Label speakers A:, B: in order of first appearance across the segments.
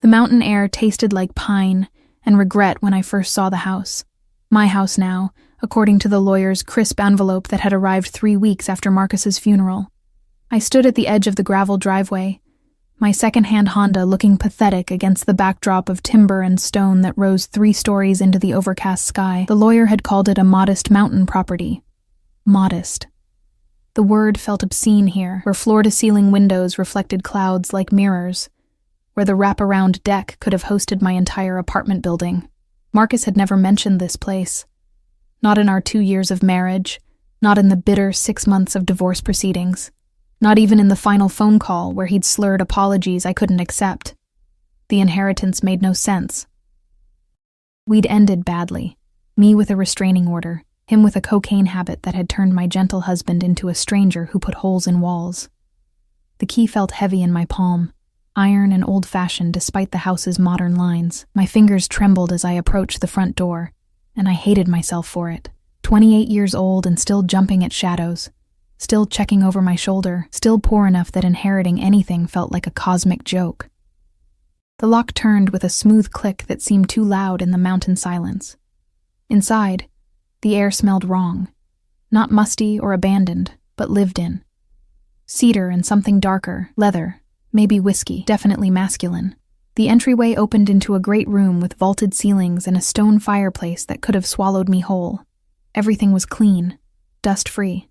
A: The mountain air tasted like pine and regret when I first saw the house. My house now, according to the lawyer's crisp envelope that had arrived 3 weeks after Marcus's funeral. I stood at the edge of the gravel driveway, my second-hand Honda looking pathetic against the backdrop of timber and stone that rose 3 stories into the overcast sky. The lawyer had called it a modest mountain property. Modest. The word felt obscene here, where floor-to-ceiling windows reflected clouds like mirrors, where the wraparound deck could have hosted my entire apartment building. Marcus had never mentioned this place. Not in our 2 years of marriage, not in the bitter 6 months of divorce proceedings, not even in the final phone call where he'd slurred apologies I couldn't accept. The inheritance made no sense. We'd ended badly, me with a restraining order, him with a cocaine habit that had turned my gentle husband into a stranger who put holes in walls. The key felt heavy in my palm, iron and old-fashioned despite the house's modern lines. My fingers trembled as I approached the front door, and I hated myself for it. 28 years old and still jumping at shadows, still checking over my shoulder, still poor enough that inheriting anything felt like a cosmic joke. The lock turned with a smooth click that seemed too loud in the mountain silence. Inside, the air smelled wrong. Not musty or abandoned, but lived in. Cedar and something darker, leather, maybe whiskey, definitely masculine. The entryway opened into a great room with vaulted ceilings and a stone fireplace that could have swallowed me whole. Everything was clean, dust-free.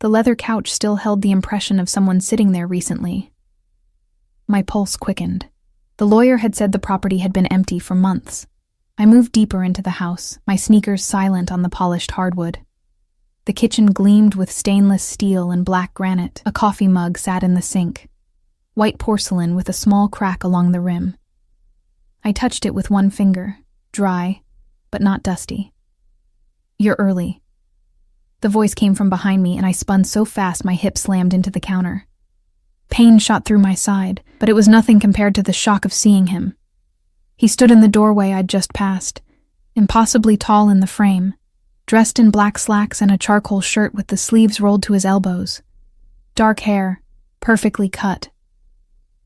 A: The leather couch still held the impression of someone sitting there recently. My pulse quickened. The lawyer had said the property had been empty for months. I moved deeper into the house, my sneakers silent on the polished hardwood. The kitchen gleamed with stainless steel and black granite. A coffee mug sat in the sink, white porcelain with a small crack along the rim. I touched it with one finger, dry, but not dusty. "You're early." The voice came from behind me, and I spun so fast my hip slammed into the counter. Pain shot through my side, but it was nothing compared to the shock of seeing him. He stood in the doorway I'd just passed, impossibly tall in the frame, dressed in black slacks and a charcoal shirt with the sleeves rolled to his elbows. Dark hair, perfectly cut.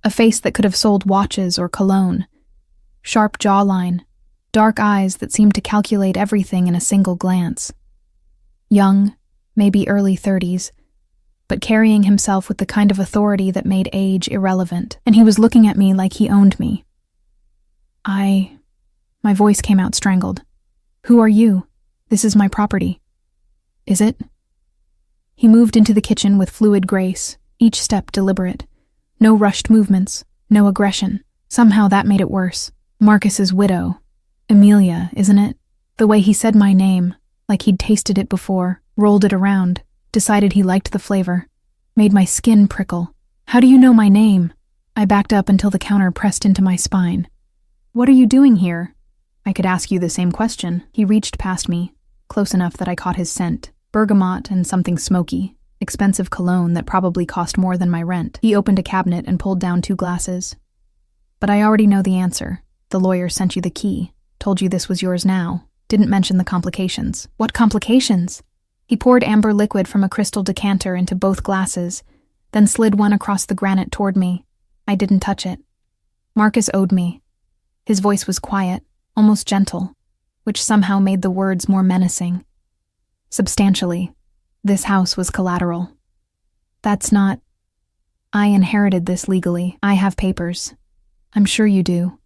A: A face that could have sold watches or cologne. Sharp jawline, dark eyes that seemed to calculate everything in a single glance. Young, maybe early 30s, but carrying himself with the kind of authority that made age irrelevant, and he was looking at me like he owned me. My voice came out strangled. "Who are you? This is my property." "Is it?" He moved into the kitchen with fluid grace, each step deliberate. No rushed movements, no aggression. Somehow that made it worse. Marcus's widow. Amelia, isn't it? The way he said my name, like he'd tasted it before, rolled it around, decided he liked the flavor, made my skin prickle. "How do you know my name?" I backed up until the counter pressed into my spine. "What are you doing here?" "I could ask you the same question." He reached past me, close enough that I caught his scent. Bergamot and something smoky. Expensive cologne that probably cost more than my rent. He opened a cabinet and pulled down 2 glasses. "But I already know the answer. The lawyer sent you the key. Told you this was yours now. Didn't mention the complications." "What complications?" He poured amber liquid from a crystal decanter into both glasses, then slid one across the granite toward me. I didn't touch it. Marcus owed me. His voice was quiet, almost gentle, which somehow made the words more menacing. "Substantially, this house was collateral. That's not... I inherited this legally. I have papers. I'm sure you do."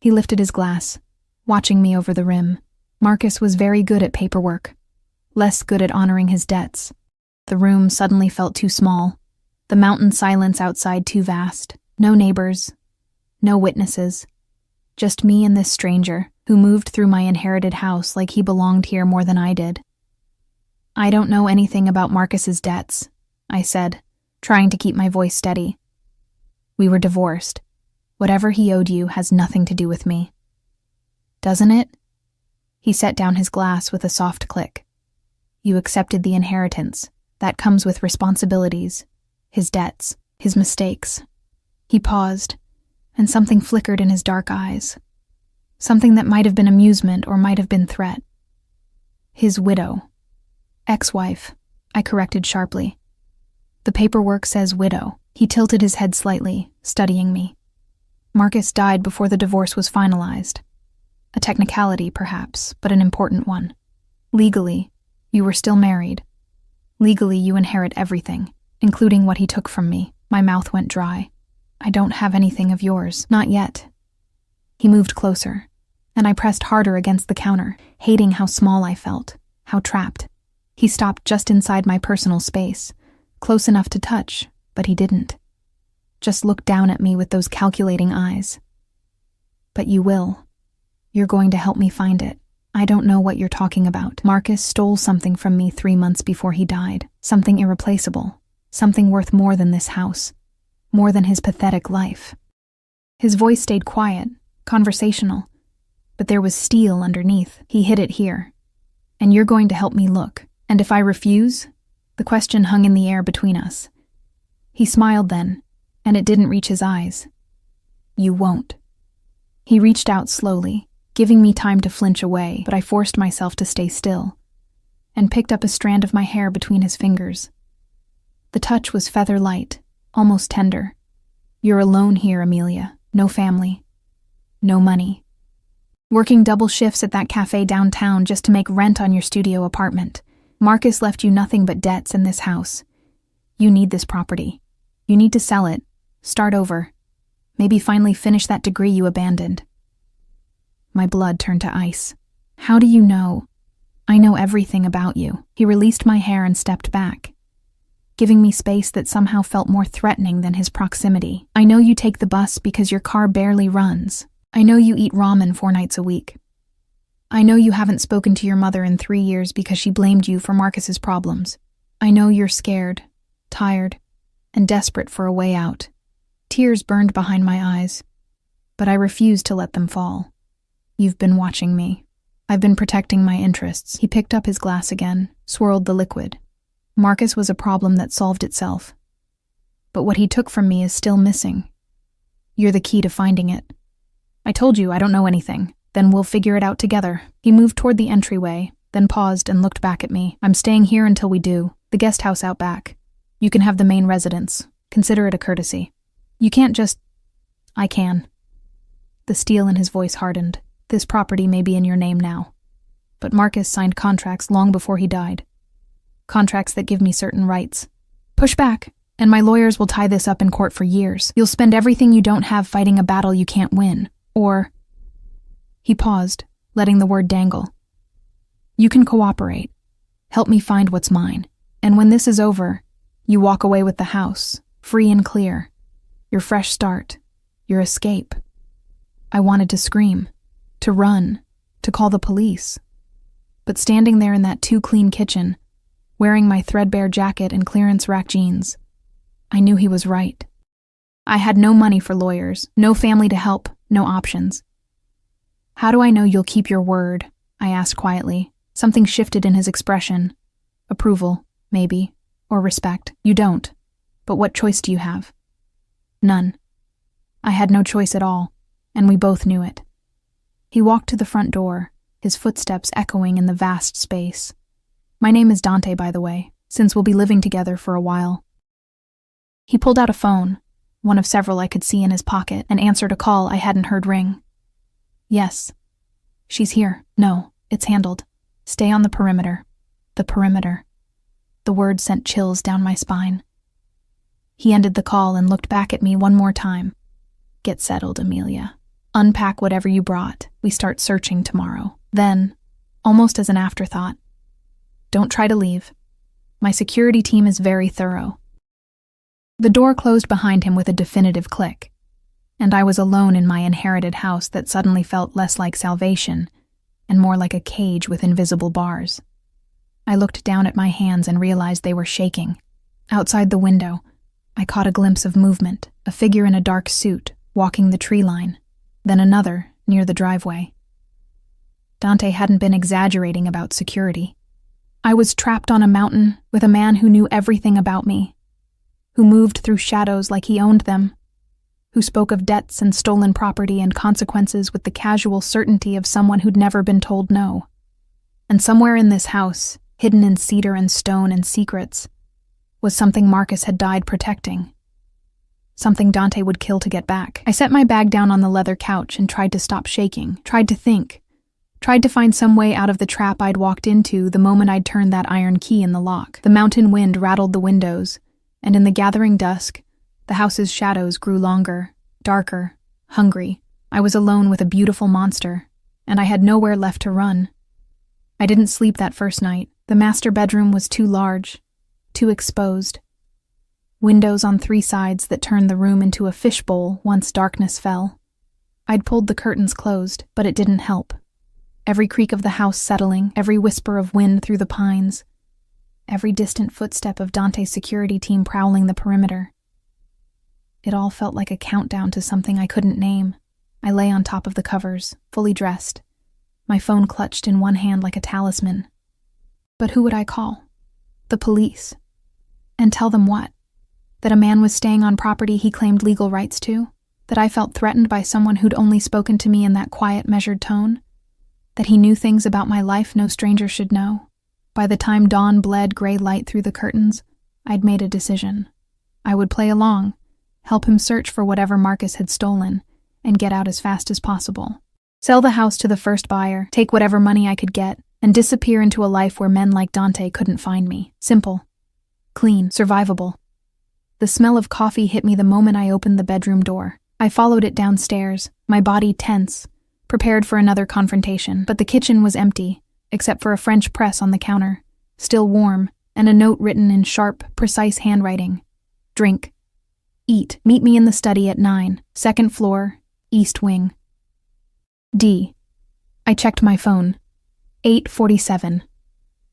A: He lifted his glass, watching me over the rim. Marcus was very good at paperwork, less good at honoring his debts. The room suddenly felt too small, the mountain silence outside too vast. No neighbors, no witnesses. Just me and this stranger, who moved through my inherited house like he belonged here more than I did. "I don't know anything about Marcus's debts," I said, trying to keep my voice steady. "We were divorced. Whatever he owed you has nothing to do with me." "Doesn't it?" He set down his glass with a soft click. "You accepted the inheritance. That comes with responsibilities, his debts, his mistakes." He paused, and something flickered in his dark eyes. Something that might have been amusement or might have been threat. "His widow. Ex-wife," I corrected sharply. "The paperwork says widow." He tilted his head slightly, studying me. Marcus died before the divorce was finalized. A technicality, perhaps, but an important one. Legally, you were still married. Legally, you inherit everything, including what he took from me. My mouth went dry. I don't have anything of yours, not yet. He moved closer, and I pressed harder against the counter, hating how small I felt, how trapped. He stopped just inside my personal space, close enough to touch, but he didn't. Just looked down at me with those calculating eyes. But you will. You're going to help me find it. I don't know what you're talking about. Marcus stole something from me 3 months before he died. Something irreplaceable. Something worth more than this house. More than his pathetic life. His voice stayed quiet, conversational. But there was steel underneath. He hid it here. And you're going to help me look. And if I refuse? The question hung in the air between us. He smiled then, and it didn't reach his eyes. You won't. He reached out slowly, giving me time to flinch away, but I forced myself to stay still, and picked up a strand of my hair between his fingers. The touch was feather-light, almost tender. You're alone here, Amelia. No family. No money. Working double shifts at that cafe downtown just to make rent on your studio apartment. Marcus left you nothing but debts in this house. You need this property. You need to sell it, start over, maybe finally finish that degree you abandoned. My blood turned to ice. How do you know? I know everything about you. He released my hair and stepped back, giving me space that somehow felt more threatening than his proximity. I know you take the bus because your car barely runs. I know you eat ramen 4 nights a week. I know you haven't spoken to your mother in 3 years because she blamed you for Marcus's problems. I know you're scared, tired, and desperate for a way out. Tears burned behind my eyes, but I refused to let them fall. You've been watching me. I've been protecting my interests. He picked up his glass again, swirled the liquid. Marcus was a problem that solved itself. But what he took from me is still missing. You're the key to finding it. I told you I don't know anything. Then we'll figure it out together. He moved toward the entryway, then paused and looked back at me. I'm staying here until we do. The guest house out back. You can have the main residence. Consider it a courtesy. You can't just... I can. The steel in his voice hardened. This property may be in your name now. But Marcus signed contracts long before he died. Contracts that give me certain rights. Push back, and my lawyers will tie this up in court for years. You'll spend everything you don't have fighting a battle you can't win. Or... He paused, letting the word dangle. You can cooperate. Help me find what's mine. And when this is over, you walk away with the house, free and clear. Your fresh start. Your escape. I wanted to scream, to run, to call the police. But standing there in that too-clean kitchen, wearing my threadbare jacket and clearance rack jeans, I knew he was right. I had no money for lawyers, no family to help, no options. How do I know you'll keep your word? I asked quietly. Something shifted in his expression. Approval, maybe, or respect. You don't. But what choice do you have? None. I had no choice at all, and we both knew it. He walked to the front door, his footsteps echoing in the vast space. My name is Dante, by the way, since we'll be living together for a while. He pulled out a phone, one of several I could see in his pocket, and answered a call I hadn't heard ring. Yes. She's here. No, it's handled. Stay on the perimeter. The perimeter. The word sent chills down my spine. He ended the call and looked back at me one more time. Get settled, Amelia. Unpack whatever you brought. We start searching tomorrow. Then, almost as an afterthought, don't try to leave. My security team is very thorough. The door closed behind him with a definitive click, and I was alone in my inherited house that suddenly felt less like salvation and more like a cage with invisible bars. I looked down at my hands and realized they were shaking. Outside the window, I caught a glimpse of movement, a figure in a dark suit, walking the tree line, then another near the driveway. Dante hadn't been exaggerating about security. I was trapped on a mountain with a man who knew everything about me, who moved through shadows like he owned them, who spoke of debts and stolen property and consequences with the casual certainty of someone who'd never been told no. And somewhere in this house, hidden in cedar and stone and secrets, was something Marcus had died protecting. something Dante would kill to get back. I set my bag down on the leather couch and tried to stop shaking, tried to think, tried to find some way out of the trap I'd walked into the moment I'd turned that iron key in the lock. The mountain wind rattled the windows, and in the gathering dusk, the house's shadows grew longer, darker, hungry. I was alone with a beautiful monster, and I had nowhere left to run. I didn't sleep that first night. The master bedroom was too large, too exposed. Windows on 3 sides that turned the room into a fishbowl once darkness fell. I'd pulled the curtains closed, but it didn't help. Every creak of the house settling, every whisper of wind through the pines, every distant footstep of Dante's security team prowling the perimeter. It all felt like a countdown to something I couldn't name. I lay on top of the covers, fully dressed, my phone clutched in one hand like a talisman. But who would I call? The police. And tell them what? That a man was staying on property he claimed legal rights to? That I felt threatened by someone who'd only spoken to me in that quiet, measured tone? That he knew things about my life no stranger should know? By the time dawn bled gray light through the curtains, I'd made a decision. I would play along, help him search for whatever Marcus had stolen, and get out as fast as possible. Sell the house to the first buyer, take whatever money I could get, and disappear into a life where men like Dante couldn't find me. Simple, clean, survivable. The smell of coffee hit me the moment I opened the bedroom door. I followed it downstairs, my body tense, prepared for another confrontation. But the kitchen was empty, except for a French press on the counter, still warm, and a note written in sharp, precise handwriting. Drink. Eat. Meet me in the study at 9, 2nd floor, East Wing. D. I checked my phone. 8:47.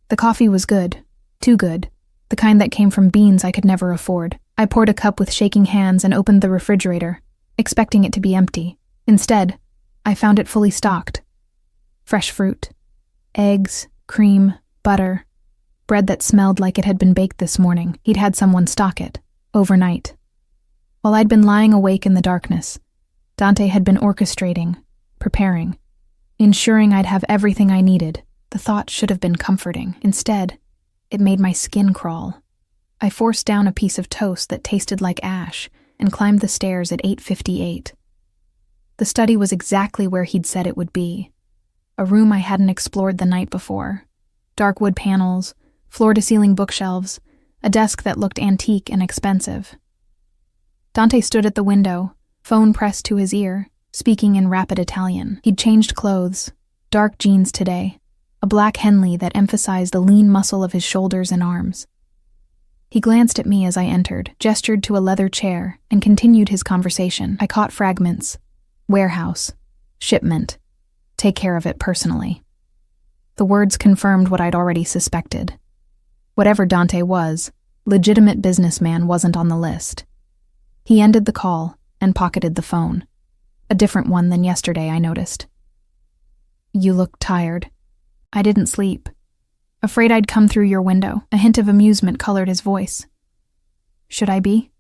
A: The coffee was good. Too good. The kind that came from beans I could never afford. I poured a cup with shaking hands and opened the refrigerator, expecting it to be empty. Instead, I found it fully stocked. Fresh fruit, eggs, cream, butter, bread that smelled like it had been baked this morning. He'd had someone stock it, overnight. While I'd been lying awake in the darkness, Dante had been orchestrating, preparing, ensuring I'd have everything I needed. The thought should have been comforting. Instead, it made my skin crawl. I forced down a piece of toast that tasted like ash and climbed the stairs at 8:58. The study was exactly where he'd said it would be. A room I hadn't explored the night before. Dark wood panels, floor-to-ceiling bookshelves, a desk that looked antique and expensive. Dante stood at the window, phone pressed to his ear, speaking in rapid Italian. He'd changed clothes, dark jeans today, a black Henley that emphasized the lean muscle of his shoulders and arms. He glanced at me as I entered, gestured to a leather chair, and continued his conversation. I caught fragments. Warehouse. Shipment. Take care of it personally. The words confirmed what I'd already suspected. Whatever Dante was, legitimate businessman wasn't on the list. He ended the call and pocketed the phone. A different one than yesterday, I noticed. You look tired. I didn't sleep. Afraid I'd come through your window. A hint of amusement colored his voice. Should I be?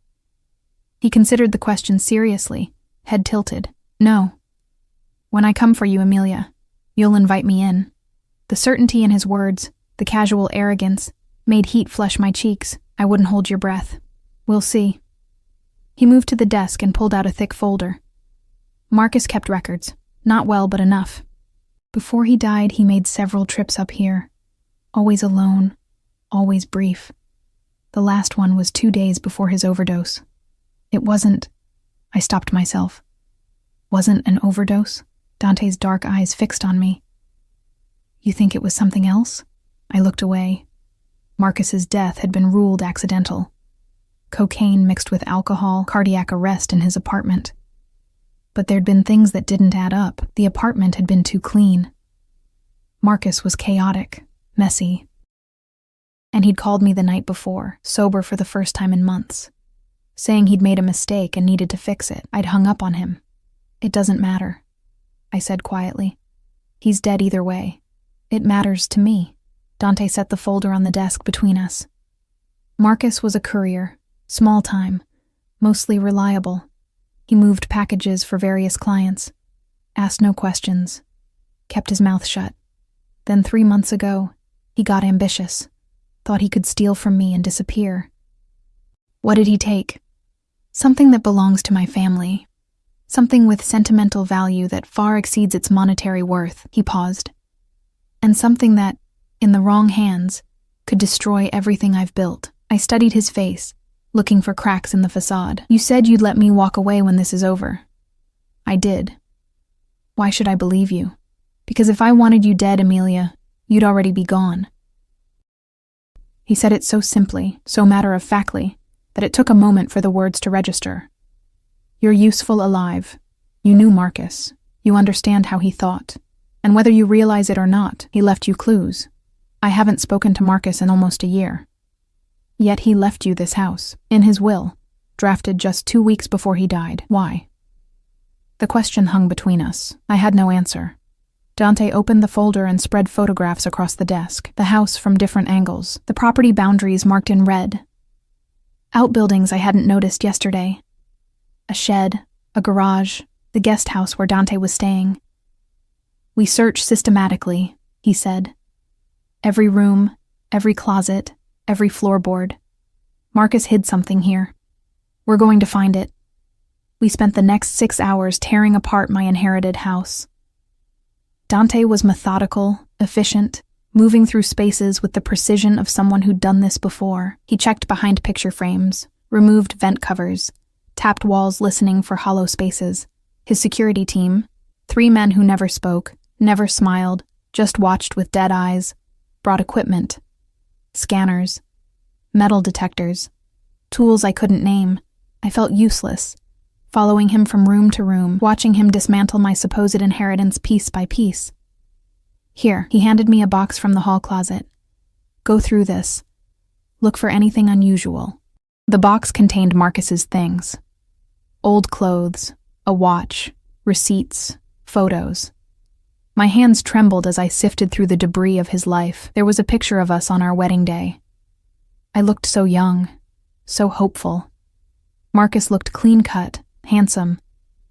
A: He considered the question seriously, head tilted. No. When I come for you, Amelia, you'll invite me in. The certainty in his words, the casual arrogance, made heat flush my cheeks. I wouldn't hold your breath. We'll see. He moved to the desk and pulled out a thick folder. Marcus kept records. Not well, but enough. Before he died, he made several trips up here. Always alone, always brief. The last one was 2 days before his overdose. It wasn't... I stopped myself. Wasn't an overdose? Dante's dark eyes fixed on me. You think it was something else? I looked away. Marcus's death had been ruled accidental. Cocaine mixed with alcohol, cardiac arrest in his apartment. But there'd been things that didn't add up. The apartment had been too clean. Marcus was chaotic, messy. And he'd called me the night before, sober for the first time in months, saying he'd made a mistake and needed to fix it. I'd hung up on him. It doesn't matter, I said quietly. He's dead either way. It matters to me. Dante set the folder on the desk between us. Marcus was a courier, small time, mostly reliable. He moved packages for various clients, asked no questions, kept his mouth shut. Then 3 months ago, he got ambitious, thought he could steal from me and disappear. What did he take? Something that belongs to my family. Something with sentimental value that far exceeds its monetary worth. He paused. And something that, in the wrong hands, could destroy everything I've built. I studied his face, looking for cracks in the facade. You said you'd let me walk away when this is over. I did. Why should I believe you? Because if I wanted you dead, Amelia, you'd already be gone. He said it so simply, so matter-of-factly, that it took a moment for the words to register. You're useful alive. You knew Marcus. You understand how he thought. And whether you realize it or not, he left you clues. I haven't spoken to Marcus in almost a year. Yet he left you this house, in his will, drafted just 2 weeks before he died. Why? The question hung between us. I had no answer. Dante opened the folder and spread photographs across the desk, the house from different angles, the property boundaries marked in red. Outbuildings I hadn't noticed yesterday. A shed, a garage, the guest house where Dante was staying. We searched systematically, he said. Every room, every closet, every floorboard. Marcus hid something here. We're going to find it. We spent the next 6 hours tearing apart my inherited house. Dante was methodical, efficient, moving through spaces with the precision of someone who'd done this before. He checked behind picture frames, removed vent covers, tapped walls listening for hollow spaces. His security team, 3 men who never spoke, never smiled, just watched with dead eyes, brought equipment. Scanners, metal detectors, tools I couldn't name. I felt useless, following him from room to room, watching him dismantle my supposed inheritance piece by piece. Here, he handed me a box from the hall closet. Go through this. Look for anything unusual. The box contained Marcus's things. Old clothes, a watch, receipts, photos. My hands trembled as I sifted through the debris of his life. There was a picture of us on our wedding day. I looked so young, so hopeful. Marcus looked clean-cut, handsome,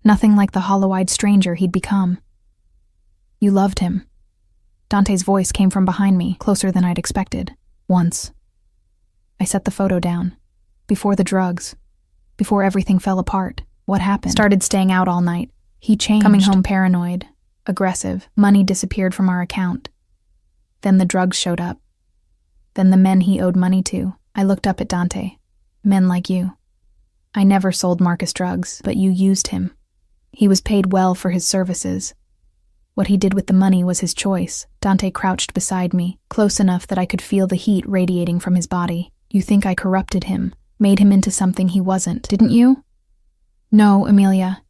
A: nothing like the hollow-eyed stranger he'd become. You loved him. Dante's voice came from behind me, closer than I'd expected. Once. I set the photo down. Before the drugs. Before everything fell apart. What happened? Started staying out all night. He changed. Coming home paranoid, aggressive. Money disappeared from our account. Then the drugs showed up. Then the men he owed money to. I looked up at Dante. Men like you. I never sold Marcus drugs, but you used him. He was paid well for his services. What he did with the money was his choice. Dante crouched beside me, close enough that I could feel the heat radiating from his body. You think I corrupted him, made him into something he wasn't, didn't you? No, Amelia.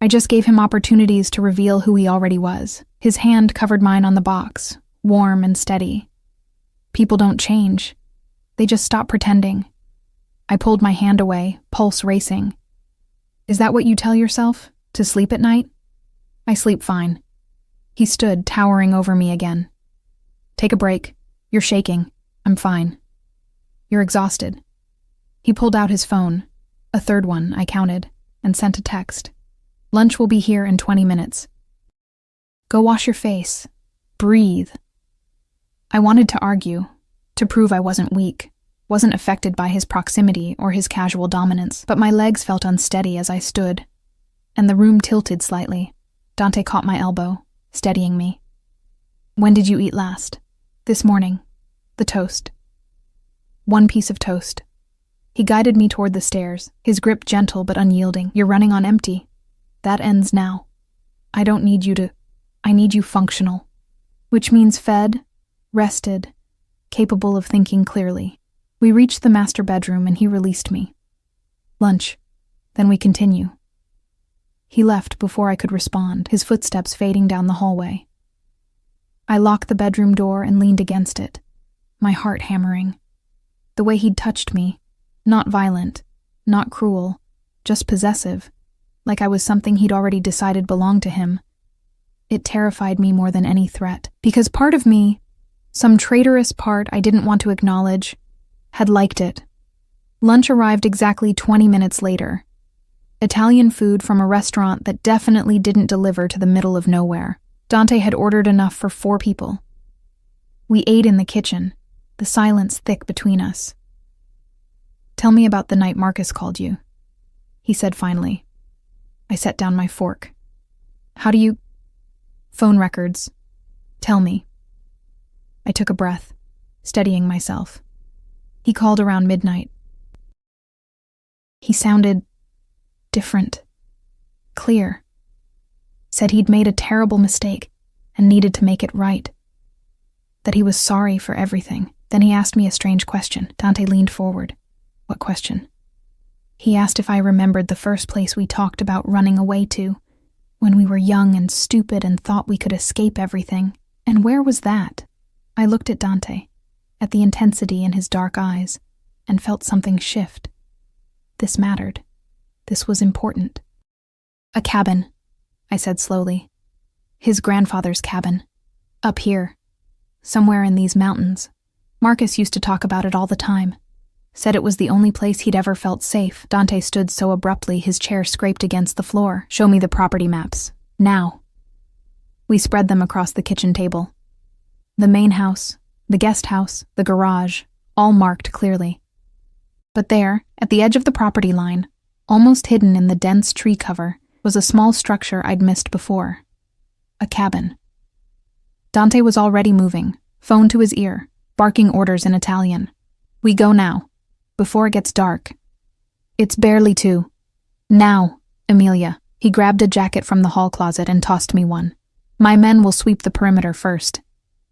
A: I just gave him opportunities to reveal who he already was. His hand covered mine on the box, warm and steady. People don't change. They just stop pretending. I pulled my hand away, pulse racing. Is that what you tell yourself? To sleep at night? I sleep fine. He stood, towering over me again. Take a break. You're shaking. I'm fine. You're exhausted. He pulled out his phone, a third one, I counted, and sent a text. Lunch will be here in 20 minutes. Go wash your face. Breathe. I wanted to argue, to prove I wasn't weak. Wasn't affected by his proximity or his casual dominance, but my legs felt unsteady as I stood, and the room tilted slightly. Dante caught my elbow, steadying me. When did you eat last? This morning. The toast. 1 piece of toast. He guided me toward the stairs, his grip gentle but unyielding. You're running on empty. That ends now. I don't need you to... I need you functional. Which means fed, rested, capable of thinking clearly. We reached the master bedroom and he released me. Lunch. Then we continue. He left before I could respond, his footsteps fading down the hallway. I locked the bedroom door and leaned against it, my heart hammering. The way he'd touched me, not violent, not cruel, just possessive, like I was something he'd already decided belonged to him. It terrified me more than any threat, because part of me, some traitorous part I didn't want to acknowledge, had liked it. Lunch arrived exactly 20 minutes later. Italian food from a restaurant that definitely didn't deliver to the middle of nowhere. Dante had ordered enough for 4 people. We ate in the kitchen, the silence thick between us. Tell me about the night Marcus called you. he said finally. I set down my fork. How do you... Phone records. Tell me. I took a breath, steadying myself. He called around midnight. He sounded different, clear. Said he'd made a terrible mistake and needed to make it right. That he was sorry for everything. Then he asked me a strange question. Dante leaned forward. What question? He asked if I remembered the first place we talked about running away to, when we were young and stupid and thought we could escape everything. And where was that? I looked at Dante, at the intensity in his dark eyes, and felt something shift. This mattered. This was important. A cabin, I said slowly. His grandfather's cabin. Up here. Somewhere in these mountains. Marcus used to talk about it all the time. Said it was the only place he'd ever felt safe. Dante stood so abruptly his chair scraped against the floor. Show me the property maps. Now. We spread them across the kitchen table. The main house, the guest house, the garage, all marked clearly. But there, at the edge of the property line, almost hidden in the dense tree cover, was a small structure I'd missed before. A cabin. Dante was already moving, phone to his ear, barking orders in Italian. We go now, before it gets dark. It's barely 2. Now, Emilia. He grabbed a jacket from the hall closet and tossed me one. My men will sweep the perimeter first.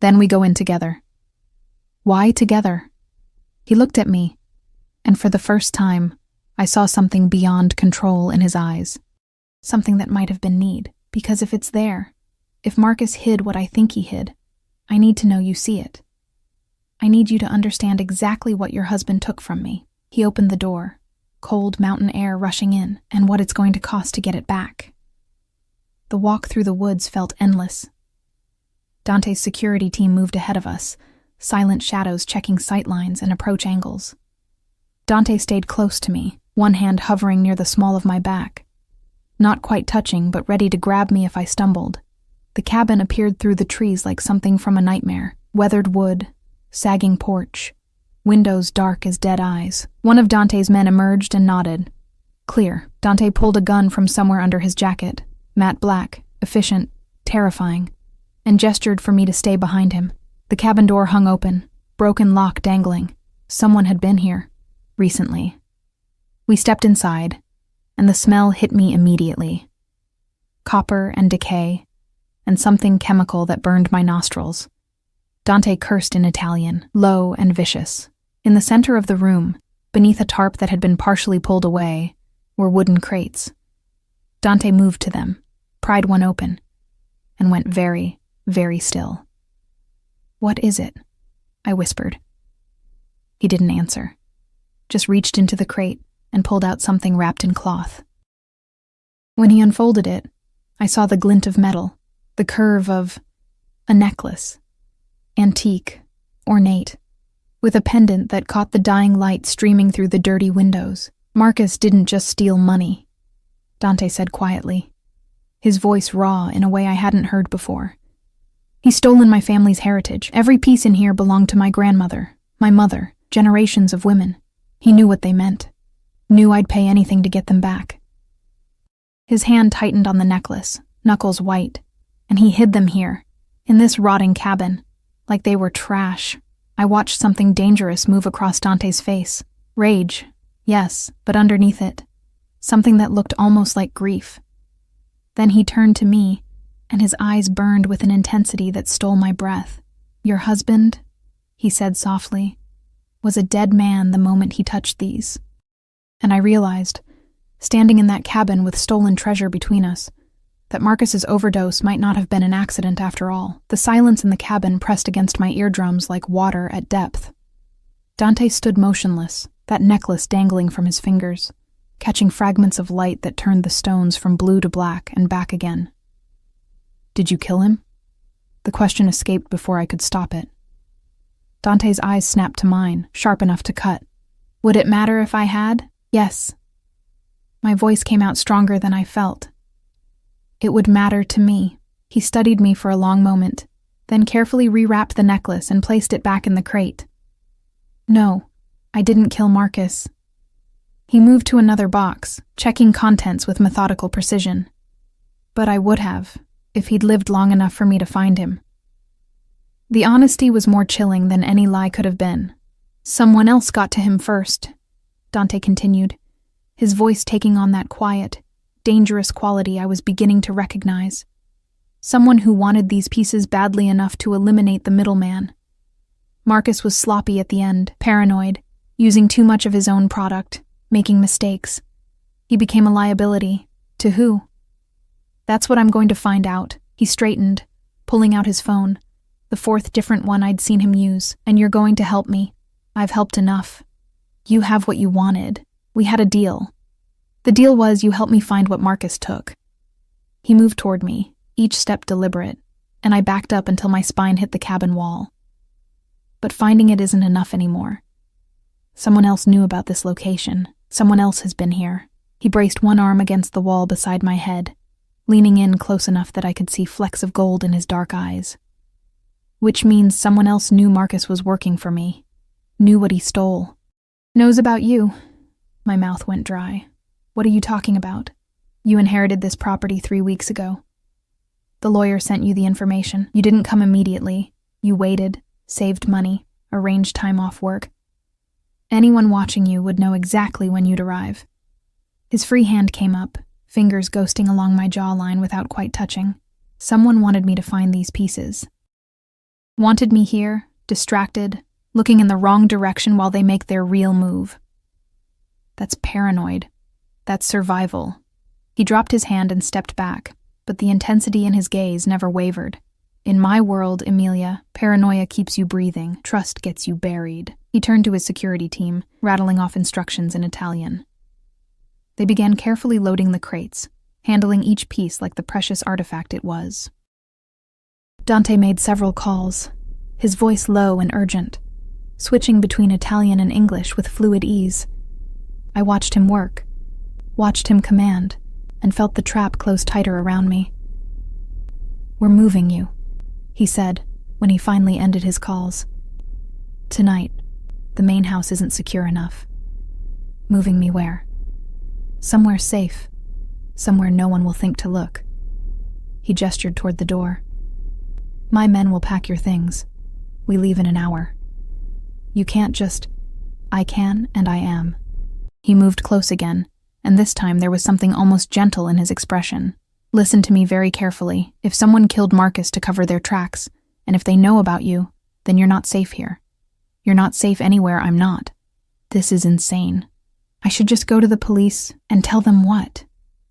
A: Then we go in together. Why together? He looked at me, and for the first time, I saw something beyond control in his eyes. Something that might have been need, because if it's there, if Marcus hid what I think he hid, I need to know you see it. I need you to understand exactly what your husband took from me. He opened the door, cold mountain air rushing in, and what it's going to cost to get it back. The walk through the woods felt endless. Dante's security team moved ahead of us, silent shadows checking sight lines and approach angles. Dante stayed close to me, one hand hovering near the small of my back. Not quite touching, but ready to grab me if I stumbled. The cabin appeared through the trees like something from a nightmare. Weathered wood, sagging porch, windows dark as dead eyes. One of Dante's men emerged and nodded. Clear. Dante pulled a gun from somewhere under his jacket, matte black, efficient, terrifying, and gestured for me to stay behind him. The cabin door hung open, broken lock dangling. Someone had been here, recently. We stepped inside, and the smell hit me immediately. Copper and decay, and something chemical that burned my nostrils. Dante cursed in Italian, low and vicious. In the center of the room, beneath a tarp that had been partially pulled away, were wooden crates. Dante moved to them, pried one open, and went very, very still. What is it? I whispered. He didn't answer, just reached into the crate and pulled out something wrapped in cloth. When he unfolded it, I saw the glint of metal, the curve of a necklace, antique, ornate, with a pendant that caught the dying light streaming through the dirty windows. Marcus didn't just steal money, Dante said quietly, his voice raw in a way I hadn't heard before. He's stolen my family's heritage. Every piece in here belonged to my grandmother, my mother, generations of women. He knew what they meant, knew I'd pay anything to get them back. His hand tightened on the necklace, knuckles white, and he hid them here, in this rotting cabin, like they were trash. I watched something dangerous move across Dante's face. Rage, yes, but underneath it, something that looked almost like grief. Then he turned to me, and his eyes burned with an intensity that stole my breath. Your husband, he said softly, was a dead man the moment he touched these. And I realized, standing in that cabin with stolen treasure between us, that Marcus's overdose might not have been an accident after all. The silence in the cabin pressed against my eardrums like water at depth. Dante stood motionless, that necklace dangling from his fingers, catching fragments of light that turned the stones from blue to black and back again. Did you kill him? The question escaped before I could stop it. Dante's eyes snapped to mine, sharp enough to cut. Would it matter if I had? Yes. My voice came out stronger than I felt. It would matter to me. He studied me for a long moment, then carefully rewrapped the necklace and placed it back in the crate. No, I didn't kill Marcus. He moved to another box, checking contents with methodical precision. But I would have, if he'd lived long enough for me to find him. The honesty was more chilling than any lie could have been. Someone else got to him first, Dante continued, his voice taking on that quiet, dangerous quality I was beginning to recognize. Someone who wanted these pieces badly enough to eliminate the middleman. Marcus was sloppy at the end, paranoid, using too much of his own product, making mistakes. He became a liability. To who? That's what I'm going to find out. He straightened, pulling out his phone, the fourth different one I'd seen him use. And you're going to help me. I've helped enough. You have what you wanted. We had a deal. The deal was you helped me find what Marcus took. He moved toward me, each step deliberate, and I backed up until my spine hit the cabin wall. But finding it isn't enough anymore. Someone else knew about this location. Someone else has been here. He braced one arm against the wall beside my head, leaning in close enough that I could see flecks of gold in his dark eyes. Which means someone else knew Marcus was working for me, knew what he stole. Knows about you. My mouth went dry. What are you talking about? You inherited this property 3 weeks ago. The lawyer sent you the information. You didn't come immediately. You waited, saved money, arranged time off work. Anyone watching you would know exactly when you'd arrive. His free hand came up, fingers ghosting along my jawline without quite touching. Someone wanted me to find these pieces. Wanted me here, distracted, looking in the wrong direction while they make their real move. That's paranoid. That's survival. He dropped his hand and stepped back, but the intensity in his gaze never wavered. In my world, Emilia, paranoia keeps you breathing, trust gets you buried. He turned to his security team, rattling off instructions in Italian. They began carefully loading the crates, handling each piece like the precious artifact it was. Dante made several calls, his voice low and urgent, switching between Italian and English with fluid ease. I watched him work, watched him command, and felt the trap close tighter around me. We're moving you, he said when he finally ended his calls. Tonight, the main house isn't secure enough. Moving me where? Somewhere safe, somewhere no one will think to look. He gestured toward the door. My men will pack your things. We leave in an hour. You can't just... I can and I am. He moved close again, and this time there was something almost gentle in his expression. Listen to me very carefully. If someone killed Marcus to cover their tracks, and if they know about you, then you're not safe here. You're not safe anywhere I'm not. This is insane. I should just go to the police and tell them what?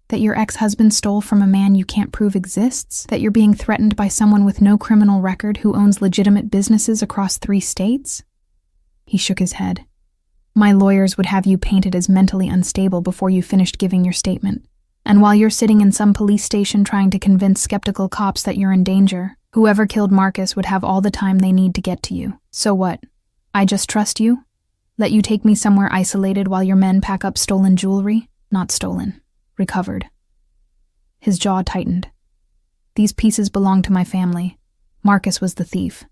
A: That your ex-husband stole from a man you can't prove exists? That you're being threatened by someone with no criminal record who owns legitimate businesses across 3 states? He shook his head. My lawyers would have you painted as mentally unstable before you finished giving your statement. And while you're sitting in some police station trying to convince skeptical cops that you're in danger, whoever killed Marcus would have all the time they need to get to you. So what? I just trust you? Let you take me somewhere isolated while your men pack up stolen jewelry? Not stolen. Recovered. His jaw tightened. These pieces belong to my family. Marcus was the thief.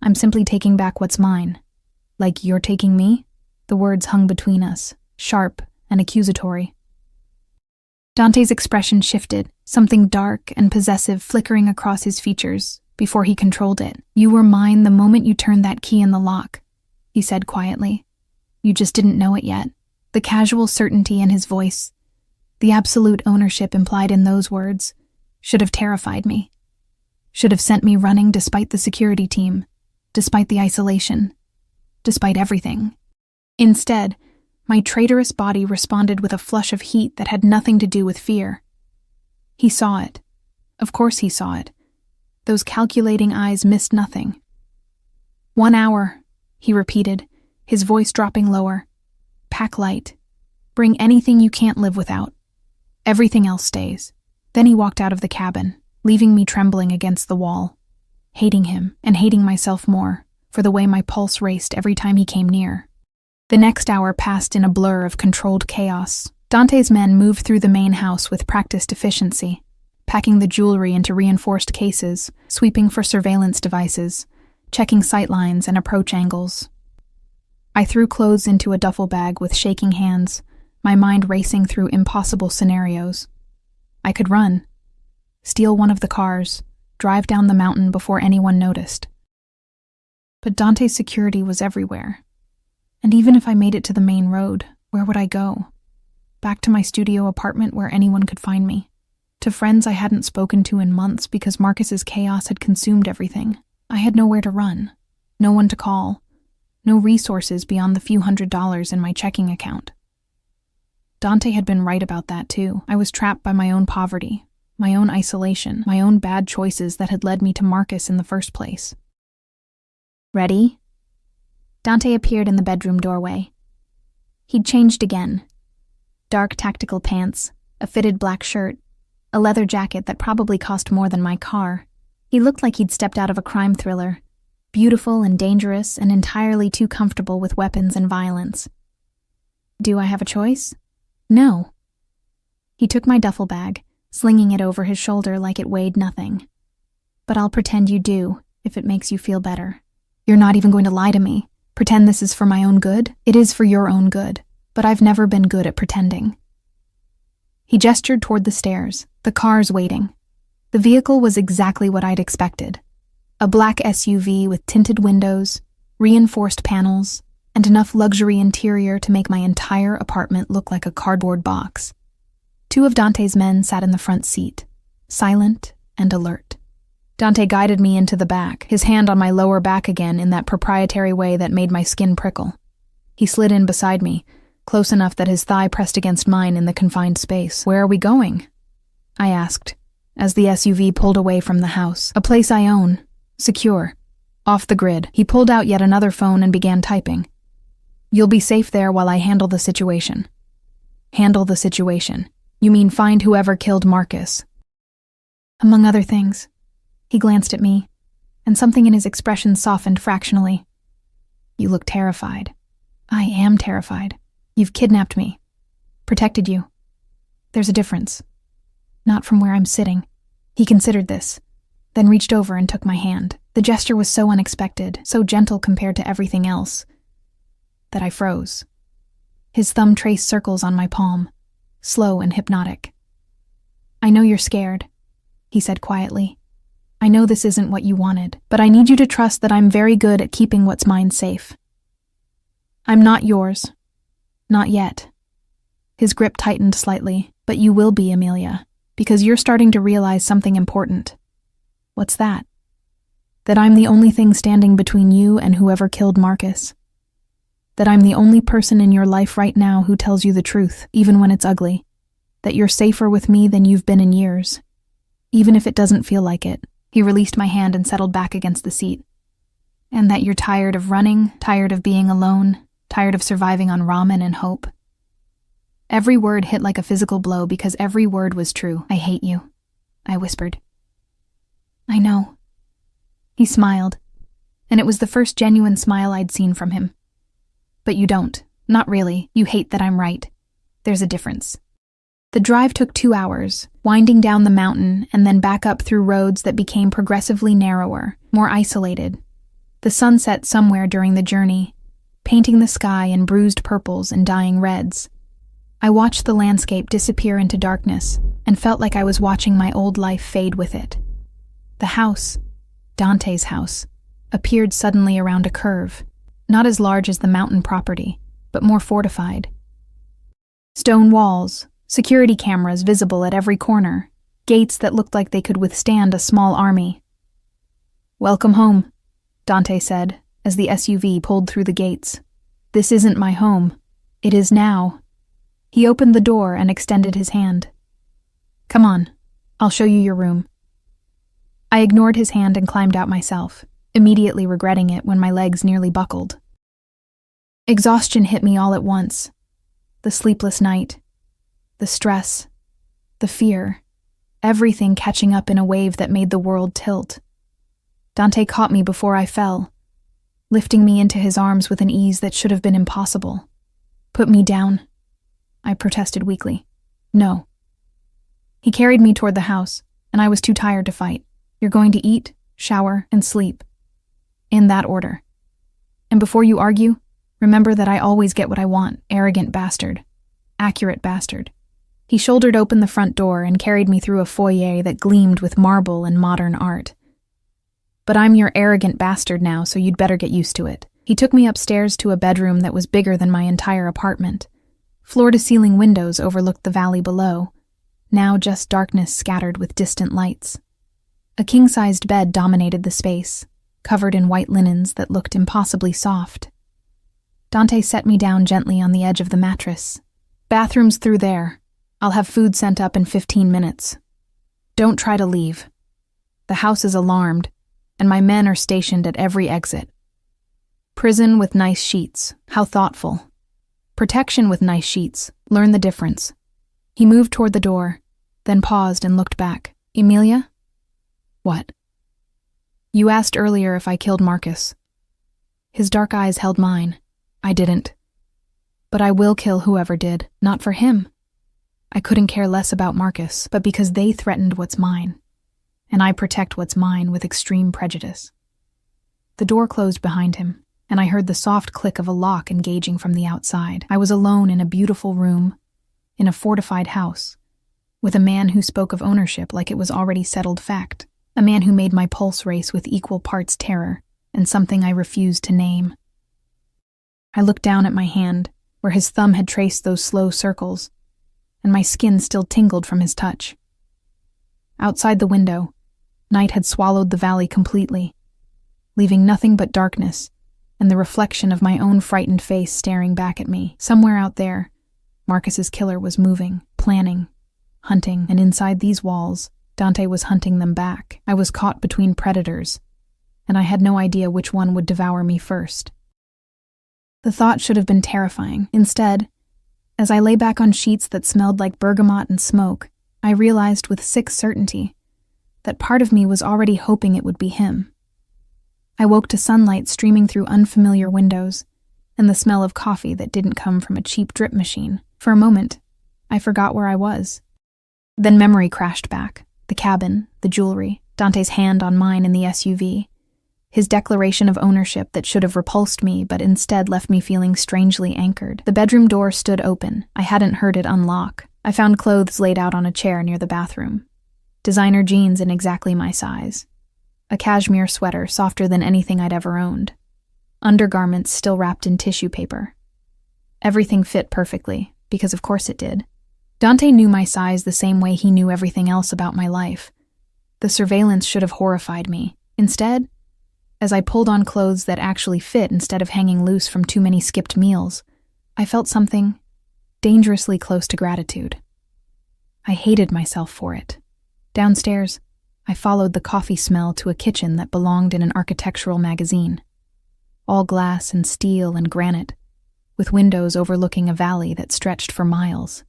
A: I'm simply taking back what's mine. Like you're taking me? The words hung between us, sharp and accusatory. Dante's expression shifted, something dark and possessive flickering across his features, before he controlled it. You were mine the moment you turned that key in the lock, he said quietly. You just didn't know it yet. The casual certainty in his voice, the absolute ownership implied in those words, should have terrified me. Should have sent me running despite the security team, despite the isolation, despite everything. Instead, my traitorous body responded with a flush of heat that had nothing to do with fear. He saw it. Of course he saw it. Those calculating eyes missed nothing. 1 hour, he repeated, his voice dropping lower. Pack light. Bring anything you can't live without. Everything else stays. Then he walked out of the cabin, leaving me trembling against the wall, hating him and hating myself more for the way my pulse raced every time he came near. The next hour passed in a blur of controlled chaos. Dante's men moved through the main house with practiced efficiency, packing the jewelry into reinforced cases, sweeping for surveillance devices, checking sightlines and approach angles. I threw clothes into a duffel bag with shaking hands, my mind racing through impossible scenarios. I could run, steal one of the cars, drive down the mountain before anyone noticed. But Dante's security was everywhere. And even if I made it to the main road, where would I go? Back to my studio apartment where anyone could find me. To friends I hadn't spoken to in months because Marcus's chaos had consumed everything. I had nowhere to run, no one to call, no resources beyond the few $100s in my checking account. Dante had been right about that too. I was trapped by my own poverty, my own isolation, my own bad choices that had led me to Marcus in the first place.
B: Ready? Dante appeared in the bedroom doorway. He'd changed again. Dark tactical pants, a fitted black shirt, a leather jacket that probably cost more than my car. He looked like he'd stepped out of a crime thriller, beautiful and dangerous and entirely too comfortable with weapons and violence. Do I have a choice? No. He took my duffel bag, slinging it over his shoulder like it weighed nothing. But I'll pretend you do, if it makes you feel better. You're not even going to lie to me. Pretend this is for my own good? It is for your own good, but I've never been good at pretending. He gestured toward the stairs, the cars waiting. The vehicle was exactly what I'd expected. A black SUV with tinted windows, reinforced panels, and enough luxury interior to make my entire apartment look like a cardboard box. 2 of Dante's men sat in the front seat, silent and alert. Dante guided me into the back, his hand on my lower back again in that proprietary way that made my skin prickle. He slid in beside me, close enough that his thigh pressed against mine in the confined space. Where are we going? I asked, as the SUV pulled away from the house. A place I own, secure, off the grid. He pulled out yet another phone and began typing. You'll be safe there while I handle the situation. Handle the situation. You mean find whoever killed Marcus? Among other things. He glanced at me, and something in his expression softened fractionally. You look terrified. I am terrified. You've kidnapped me. Protected you. There's a difference. Not from where I'm sitting. He considered this, then reached over and took my hand. The gesture was so unexpected, so gentle compared to everything else, that I froze. His thumb traced circles on my palm, slow and hypnotic. I know you're scared, he said quietly. I know this isn't what you wanted, but I need you to trust that I'm very good at keeping what's mine safe. I'm not yours. Not yet. His grip tightened slightly, but you will be, Amelia, because you're starting to realize something important. What's that? That I'm the only thing standing between you and whoever killed Marcus. That I'm the only person in your life right now who tells you the truth, even when it's ugly. That you're safer with me than you've been in years. Even if it doesn't feel like it. He released my hand and settled back against the seat. And that you're tired of running, tired of being alone, tired of surviving on ramen and hope. Every word hit like a physical blow because every word was true. I hate you, I whispered. I know. He smiled, and it was the first genuine smile I'd seen from him. But you don't. Not really. You hate that I'm right. There's a difference. The drive took 2 hours, winding down the mountain and then back up through roads that became progressively narrower, more isolated. The sun set somewhere during the journey, painting the sky in bruised purples and dying reds. I watched the landscape disappear into darkness and felt like I was watching my old life fade with it. The house, Dante's house, appeared suddenly around a curve, not as large as the mountain property, but more fortified. Stone walls, security cameras visible at every corner, gates that looked like they could withstand a small army. Welcome home, Dante said, as the SUV pulled through the gates. This isn't my home. It is now. He opened the door and extended his hand. Come on, I'll show you your room. I ignored his hand and climbed out myself, immediately regretting it when my legs nearly buckled. Exhaustion hit me all at once. The sleepless night, the stress, the fear, everything catching up in a wave that made the world tilt. Dante caught me before I fell, lifting me into his arms with an ease that should have been impossible. Put me down, I protested weakly. No. He carried me toward the house, and I was too tired to fight. You're going to eat, shower, and sleep. In that order. And before you argue, remember that I always get what I want, arrogant bastard.
A: Accurate bastard. He shouldered open the front door and carried me through a foyer that gleamed with marble and modern art. But I'm your arrogant bastard now, so you'd better get used to it. He took me upstairs to a bedroom that was bigger than my entire apartment. Floor-to-ceiling windows overlooked the valley below, now just darkness scattered with distant lights. A king-sized bed dominated the space, covered in white linens that looked impossibly soft. Dante set me down gently on the edge of the mattress. Bathroom's through there. I'll have food sent up in 15 minutes. Don't try to leave. The house is alarmed, and my men are stationed at every exit. Prison with nice sheets. How thoughtful. Protection with nice sheets. Learn the difference. He moved toward the door, then paused and looked back. Emilia? What? You asked earlier if I killed Marcus. His dark eyes held mine. I didn't. But I will kill whoever did, not for him. I couldn't care less about Marcus, but because they threatened what's mine. And I protect what's mine with extreme prejudice. The door closed behind him, and I heard the soft click of a lock engaging from the outside. I was alone in a beautiful room, in a fortified house, with a man who spoke of ownership like it was already settled fact, a man who made my pulse race with equal parts terror and something I refused to name. I looked down at my hand, where his thumb had traced those slow circles, and my skin still tingled from his touch. Outside the window, night had swallowed the valley completely, leaving nothing but darkness and the reflection of my own frightened face staring back at me. Somewhere out there, Marcus's killer was moving, planning, hunting, and inside these walls, Dante was hunting them back. I was caught between predators, and I had no idea which one would devour me first. The thought should have been terrifying. Instead, as I lay back on sheets that smelled like bergamot and smoke, I realized with sick certainty that part of me was already hoping it would be him. I woke to sunlight streaming through unfamiliar windows and the smell of coffee that didn't come from a cheap drip machine. For a moment, I forgot where I was. Then memory crashed back. The cabin, the jewelry, Dante's hand on mine in the SUV, his declaration of ownership that should have repulsed me but instead left me feeling strangely anchored. The bedroom door stood open. I hadn't heard it unlock. I found clothes laid out on a chair near the bathroom. Designer jeans in exactly my size. A cashmere sweater softer than anything I'd ever owned. Undergarments still wrapped in tissue paper. Everything fit perfectly, because of course it did. Dante knew my size the same way he knew everything else about my life. The surveillance should have horrified me. Instead, as I pulled on clothes that actually fit instead of hanging loose from too many skipped meals, I felt something dangerously close to gratitude. I hated myself for it. Downstairs, I followed the coffee smell to a kitchen that belonged in an architectural magazine. All glass and steel and granite, with windows overlooking a valley that stretched for miles.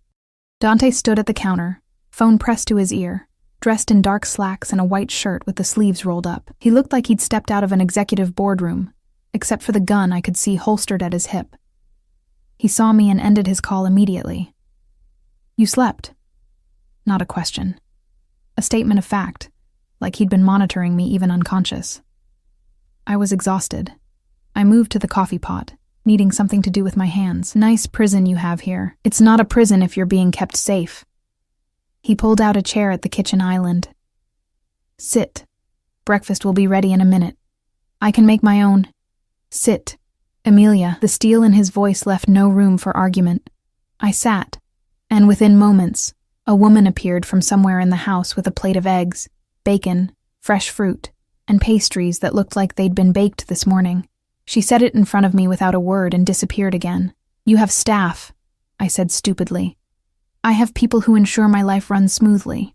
A: Dante stood at the counter, phone pressed to his ear, dressed in dark slacks and a white shirt with the sleeves rolled up. He looked like he'd stepped out of an executive boardroom, except for the gun I could see holstered at his hip. He saw me and ended his call immediately. You slept. Not a question. A statement of fact, like he'd been monitoring me even unconscious. I was exhausted. I moved to the coffee pot, needing something to do with my hands. Nice prison you have here. It's not a prison if you're being kept safe. He pulled out a chair at the kitchen island. Sit. Breakfast will be ready in a minute. I can make my own. Sit. Emilia. The steel in his voice left no room for argument. I sat, and within moments, a woman appeared from somewhere in the house with a plate of eggs, bacon, fresh fruit, and pastries that looked like they'd been baked this morning. She set it in front of me without a word and disappeared again. You have staff, I said stupidly. I have people who ensure my life runs smoothly.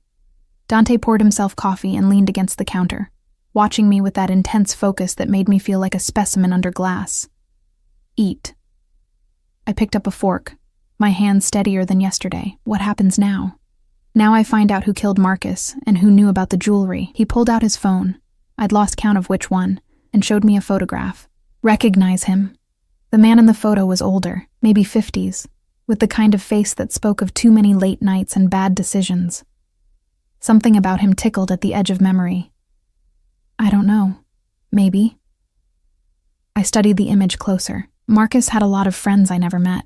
A: Dante poured himself coffee and leaned against the counter, watching me with that intense focus that made me feel like a specimen under glass. Eat. I picked up a fork, my hand steadier than yesterday. What happens now? Now I find out who killed Marcus and who knew about the jewelry. He pulled out his phone, I'd lost count of which one, and showed me a photograph. Recognize him. The man in the photo was older, maybe 50s, with the kind of face that spoke of too many late nights and bad decisions. Something about him tickled at the edge of memory. I don't know. Maybe. I studied the image closer. Marcus had a lot of friends I never met.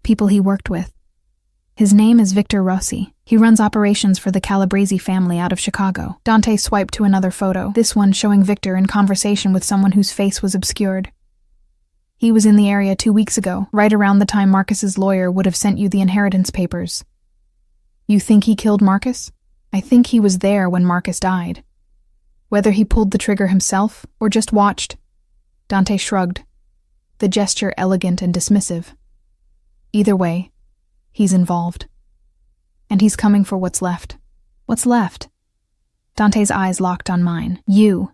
A: People he worked with, His name is Victor Rossi. He runs operations for the Calabrese family out of Chicago. Dante swiped to another photo, this one showing Victor in conversation with someone whose face was obscured. He was in the area 2 weeks ago, right around the time Marcus's lawyer would have sent you the inheritance papers. You think he killed Marcus? I think he was there when Marcus died. Whether he pulled the trigger himself or just watched. Dante shrugged, the gesture elegant and dismissive. Either way, he's involved. And he's coming for what's left. What's left? Dante's eyes locked on mine. You.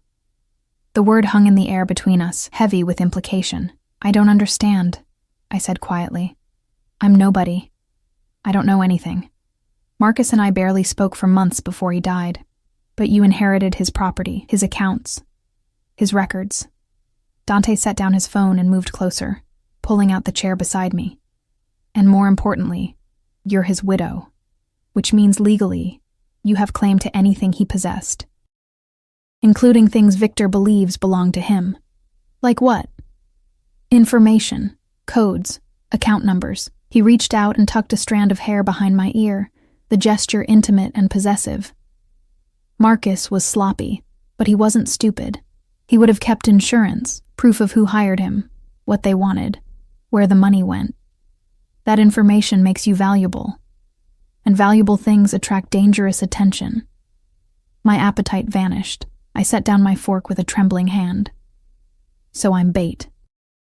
A: The word hung in the air between us, heavy with implication. I don't understand, I said quietly. I'm nobody. I don't know anything. Marcus and I barely spoke for months before he died, but you inherited his property, his accounts, his records. Dante set down his phone and moved closer, pulling out the chair beside me. And more importantly, you're his widow, which means legally, you have claim to anything he possessed, including things Victor believes belong to him. Like what? Information, codes, account numbers. He reached out and tucked a strand of hair behind my ear, the gesture intimate and possessive. Marcus was sloppy, but he wasn't stupid. He would have kept insurance, proof of who hired him, what they wanted, where the money went. That information makes you valuable, and valuable things attract dangerous attention. My appetite vanished. I set down my fork with a trembling hand. So I'm bait.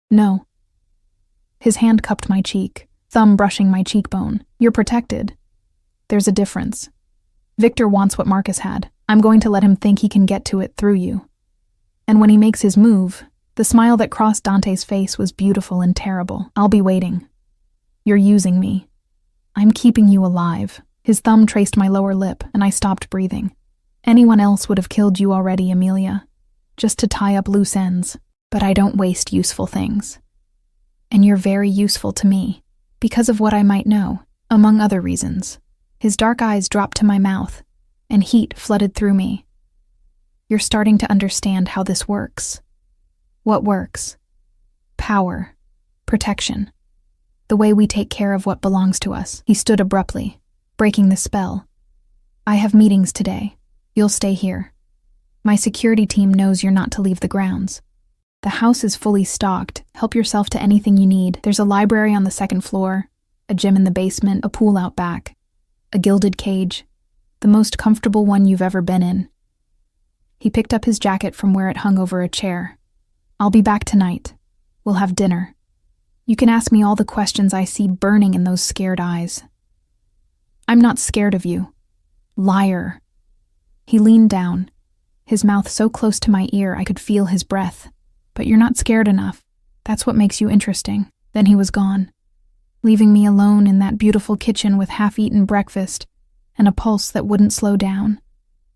A: No. His hand cupped my cheek, thumb brushing my cheekbone. You're protected. There's a difference. Victor wants what Marcus had. I'm going to let him think he can get to it through you. And when he makes his move, the smile that crossed Dante's face was beautiful and terrible. I'll be waiting. You're using me. I'm keeping you alive. His thumb traced my lower lip, and I stopped breathing. Anyone else would have killed you already, Amelia, just to tie up loose ends. But I don't waste useful things. And you're very useful to me, because of what I might know, among other reasons. His dark eyes dropped to my mouth, and heat flooded through me. You're starting to understand how this works. What works? Power. Protection. The way we take care of what belongs to us. He stood abruptly, breaking the spell. I have meetings today. You'll stay here. My security team knows you're not to leave the grounds. The house is fully stocked. Help yourself to anything you need. There's a library on the second floor, a gym in the basement, a pool out back, a gilded cage, the most comfortable one you've ever been in. He picked up his jacket from where it hung over a chair. I'll be back tonight. We'll have dinner. You can ask me all the questions I see burning in those scared eyes. I'm not scared of you. Liar. He leaned down, his mouth so close to my ear I could feel his breath. But you're not scared enough. That's what makes you interesting. Then he was gone, leaving me alone in that beautiful kitchen with half-eaten breakfast and a pulse that wouldn't slow down.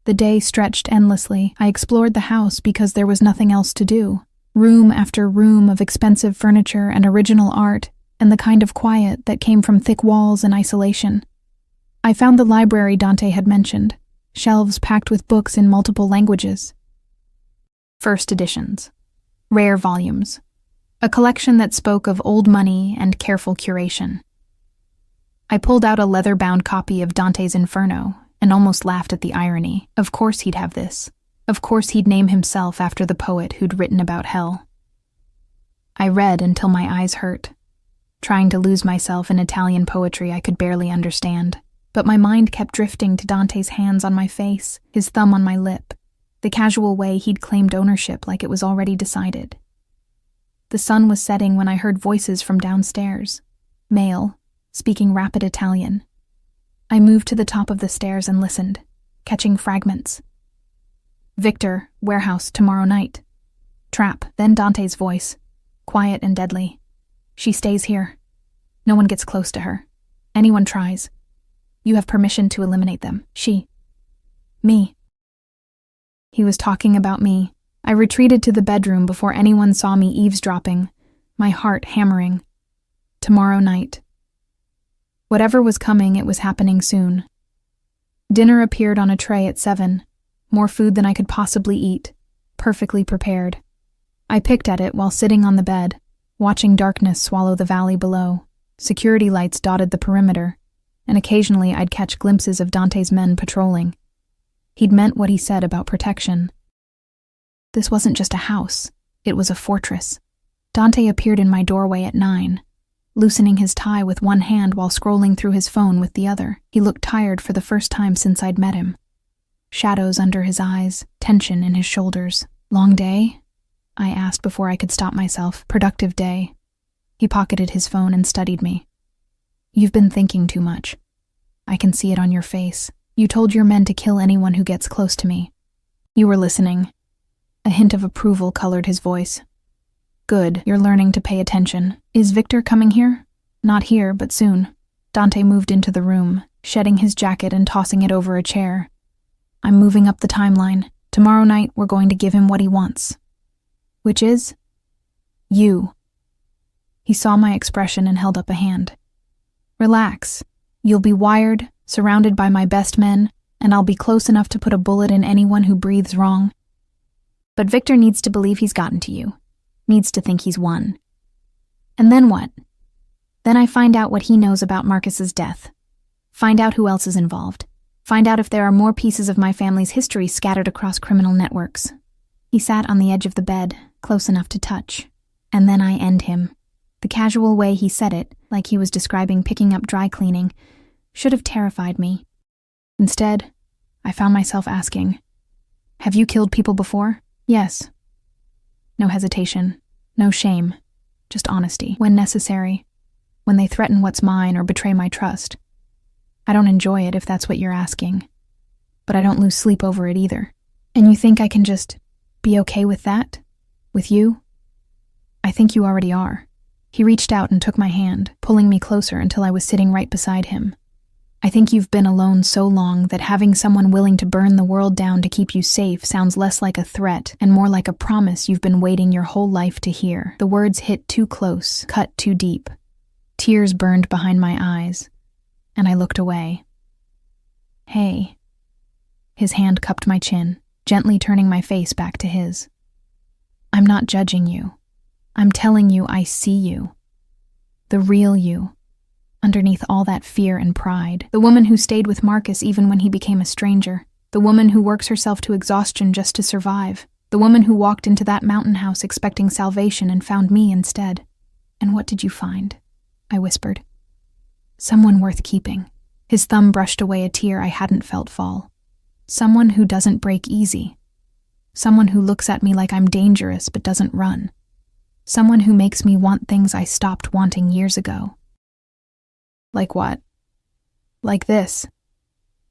A: The day stretched endlessly. I explored the house because there was nothing else to do. Room after room of expensive furniture and original art, and the kind of quiet that came from thick walls and isolation. I found the library Dante had mentioned, shelves packed with books in multiple languages. First editions. Rare volumes. A collection that spoke of old money and careful curation. I pulled out a leather-bound copy of Dante's Inferno and almost laughed at the irony. Of course he'd have this. Of course he'd name himself after the poet who'd written about hell. I read until my eyes hurt, trying to lose myself in Italian poetry I could barely understand. But my mind kept drifting to Dante's hands on my face, his thumb on my lip, the casual way he'd claimed ownership like it was already decided. The sun was setting when I heard voices from downstairs, male, speaking rapid Italian. I moved to the top of the stairs and listened, catching fragments. Victor, warehouse tomorrow night. Trap, then Dante's voice, quiet and deadly. She stays here. No one gets close to her. Anyone tries. You have permission to eliminate them. Me. He was talking about me. I retreated to the bedroom before anyone saw me eavesdropping, my heart hammering. Tomorrow night. Whatever was coming, it was happening soon. Dinner appeared on a tray at 7, more food than I could possibly eat, perfectly prepared. I picked at it while sitting on the bed, watching darkness swallow the valley below. Security lights dotted the perimeter, and occasionally I'd catch glimpses of Dante's men patrolling. He'd meant what he said about protection. This wasn't just a house, it was a fortress. Dante appeared in my doorway at 9, loosening his tie with one hand while scrolling through his phone with the other. He looked tired for the first time since I'd met him. Shadows under his eyes, tension in his shoulders. Long day? I asked before I could stop myself. Productive day. He pocketed his phone and studied me. You've been thinking too much. I can see it on your face. You told your men to kill anyone who gets close to me. You were listening. A hint of approval colored his voice. Good, you're learning to pay attention. Is Victor coming here? Not here, but soon. Dante moved into the room, shedding his jacket and tossing it over a chair. I'm moving up the timeline. Tomorrow night, we're going to give him what he wants. Which is? You. He saw my expression and held up a hand. Relax. You'll be wired, surrounded by my best men, and I'll be close enough to put a bullet in anyone who breathes wrong. But Victor needs to believe he's gotten to you. Needs to think he's won. And then what? Then I find out what he knows about Marcus's death. Find out who else is involved. Find out if there are more pieces of my family's history scattered across criminal networks. He sat on the edge of the bed, close enough to touch. And then I end him. The casual way he said it, like he was describing picking up dry cleaning, should have terrified me. Instead, I found myself asking, have you killed people before? Yes. No hesitation, no shame, just honesty, when necessary, when they threaten what's mine or betray my trust. I don't enjoy it if that's what you're asking, but I don't lose sleep over it either. And you think I can just be okay with that? With you? I think you already are. He reached out and took my hand, pulling me closer until I was sitting right beside him. I think you've been alone so long that having someone willing to burn the world down to keep you safe sounds less like a threat and more like a promise you've been waiting your whole life to hear. The words hit too close, cut too deep. Tears burned behind my eyes, and I looked away. Hey. His hand cupped my chin, gently turning my face back to his. I'm not judging you. I'm telling you I see you. The real you. Underneath all that fear and pride. The woman who stayed with Marcus even when he became a stranger. The woman who works herself to exhaustion just to survive. The woman who walked into that mountain house expecting salvation and found me instead. And what did you find? I whispered. Someone worth keeping. His thumb brushed away a tear I hadn't felt fall. Someone who doesn't break easy. Someone who looks at me like I'm dangerous but doesn't run. Someone who makes me want things I stopped wanting years ago. Like what? Like this.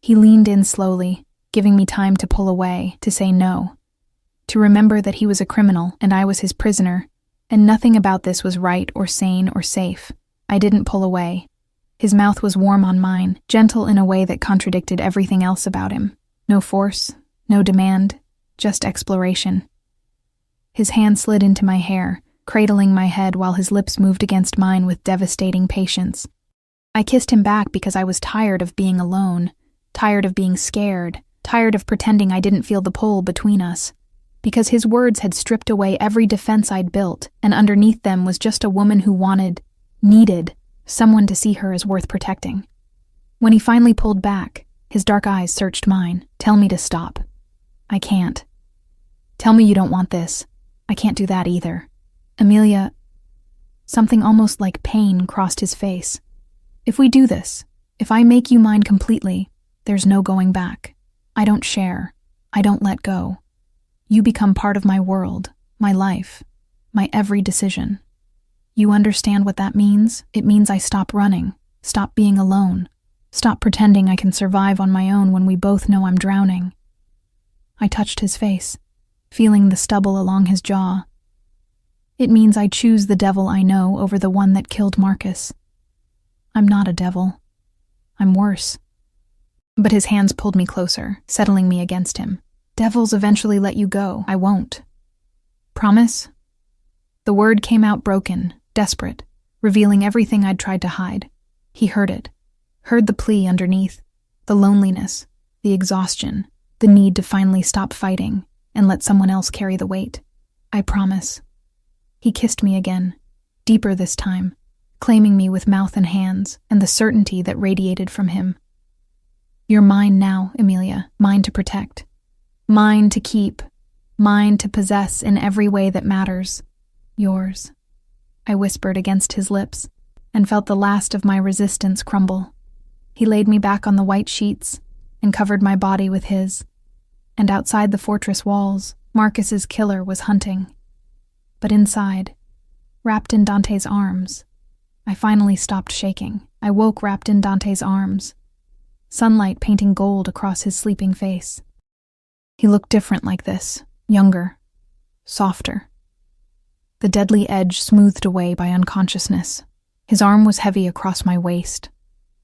A: He leaned in slowly, giving me time to pull away, to say no. To remember that he was a criminal and I was his prisoner, and nothing about this was right or sane or safe. I didn't pull away. His mouth was warm on mine, gentle in a way that contradicted everything else about him. No force, no demand, just exploration. His hand slid into my hair, cradling my head while his lips moved against mine with devastating patience. I kissed him back because I was tired of being alone, tired of being scared, tired of pretending I didn't feel the pull between us. Because his words had stripped away every defense I'd built, and underneath them was just a woman who needed, someone to see her as worth protecting. When he finally pulled back, his dark eyes searched mine. Tell me to stop. I can't. Tell me you don't want this. I can't do that either. Amelia, something almost like pain crossed his face. If we do this, if I make you mine completely, there's no going back. I don't share. I don't let go. You become part of my world, my life, my every decision. You understand what that means? It means I stop running, stop being alone, stop pretending I can survive on my own when we both know I'm drowning. I touched his face, feeling the stubble along his jaw. It means I choose the devil I know over the one that killed Marcus. I'm not a devil. I'm worse. But his hands pulled me closer, settling me against him. Devils eventually let you go. I won't. Promise? The word came out broken, desperate, revealing everything I'd tried to hide. He heard it, heard the plea underneath, the loneliness, the exhaustion, the need to finally stop fighting and let someone else carry the weight. I promise. He kissed me again, deeper this time, claiming me with mouth and hands, and the certainty that radiated from him. You're mine now, Emilia, mine to protect. Mine to keep, mine to possess in every way that matters. Yours, I whispered against his lips, and felt the last of my resistance crumble. He laid me back on the white sheets and covered my body with his, and outside the fortress walls, Marcus's killer was hunting. But inside, wrapped in Dante's arms, I finally stopped shaking. I woke wrapped in Dante's arms, sunlight painting gold across his sleeping face. He looked different like this, younger, softer. The deadly edge smoothed away by unconsciousness. His arm was heavy across my waist,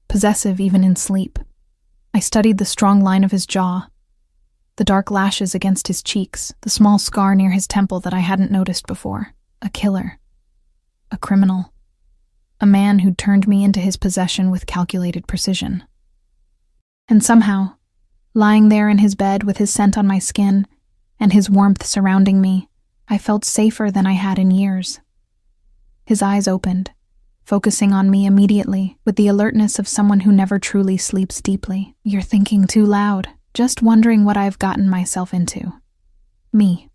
A: possessive even in sleep. I studied the strong line of his jaw, the dark lashes against his cheeks, the small scar near his temple that I hadn't noticed before. A killer. A criminal. A man who'd turned me into his possession with calculated precision. And somehow, lying there in his bed with his scent on my skin and his warmth surrounding me, I felt safer than I had in years. His eyes opened, focusing on me immediately with the alertness of someone who never truly sleeps deeply. You're thinking too loud, just wondering what I've gotten myself into. Me.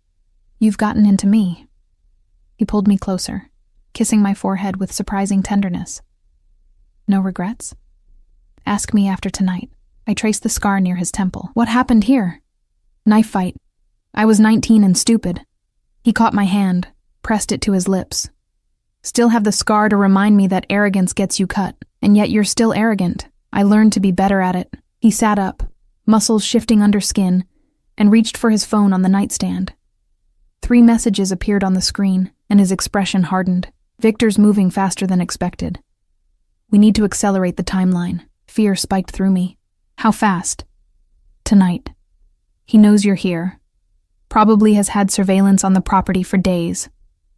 A: You've gotten into me. He pulled me closer, kissing my forehead with surprising tenderness. No regrets? Ask me after tonight. I traced the scar near his temple. What happened here? Knife fight. I was 19 and stupid. He caught my hand, pressed it to his lips. Still have the scar to remind me that arrogance gets you cut, and yet you're still arrogant. I learned to be better at it. He sat up, muscles shifting under skin, and reached for his phone on the nightstand. 3 messages appeared on the screen, and his expression hardened. Victor's moving faster than expected. We need to accelerate the timeline. Fear spiked through me. How fast? Tonight. He knows you're here. Probably has had surveillance on the property for days.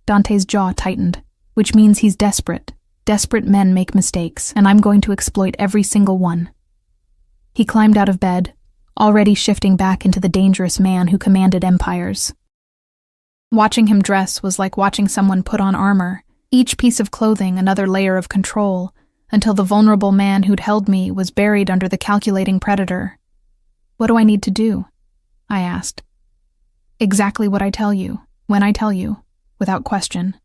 A: Dante's jaw tightened, which means he's desperate. Desperate men make mistakes, and I'm going to exploit every single one. He climbed out of bed, already shifting back into the dangerous man who commanded empires. Watching him dress was like watching someone put on armor, each piece of clothing another layer of control, until the vulnerable man who'd held me was buried under the calculating predator. What do I need to do? I asked. Exactly what I tell you, when I tell you, without question.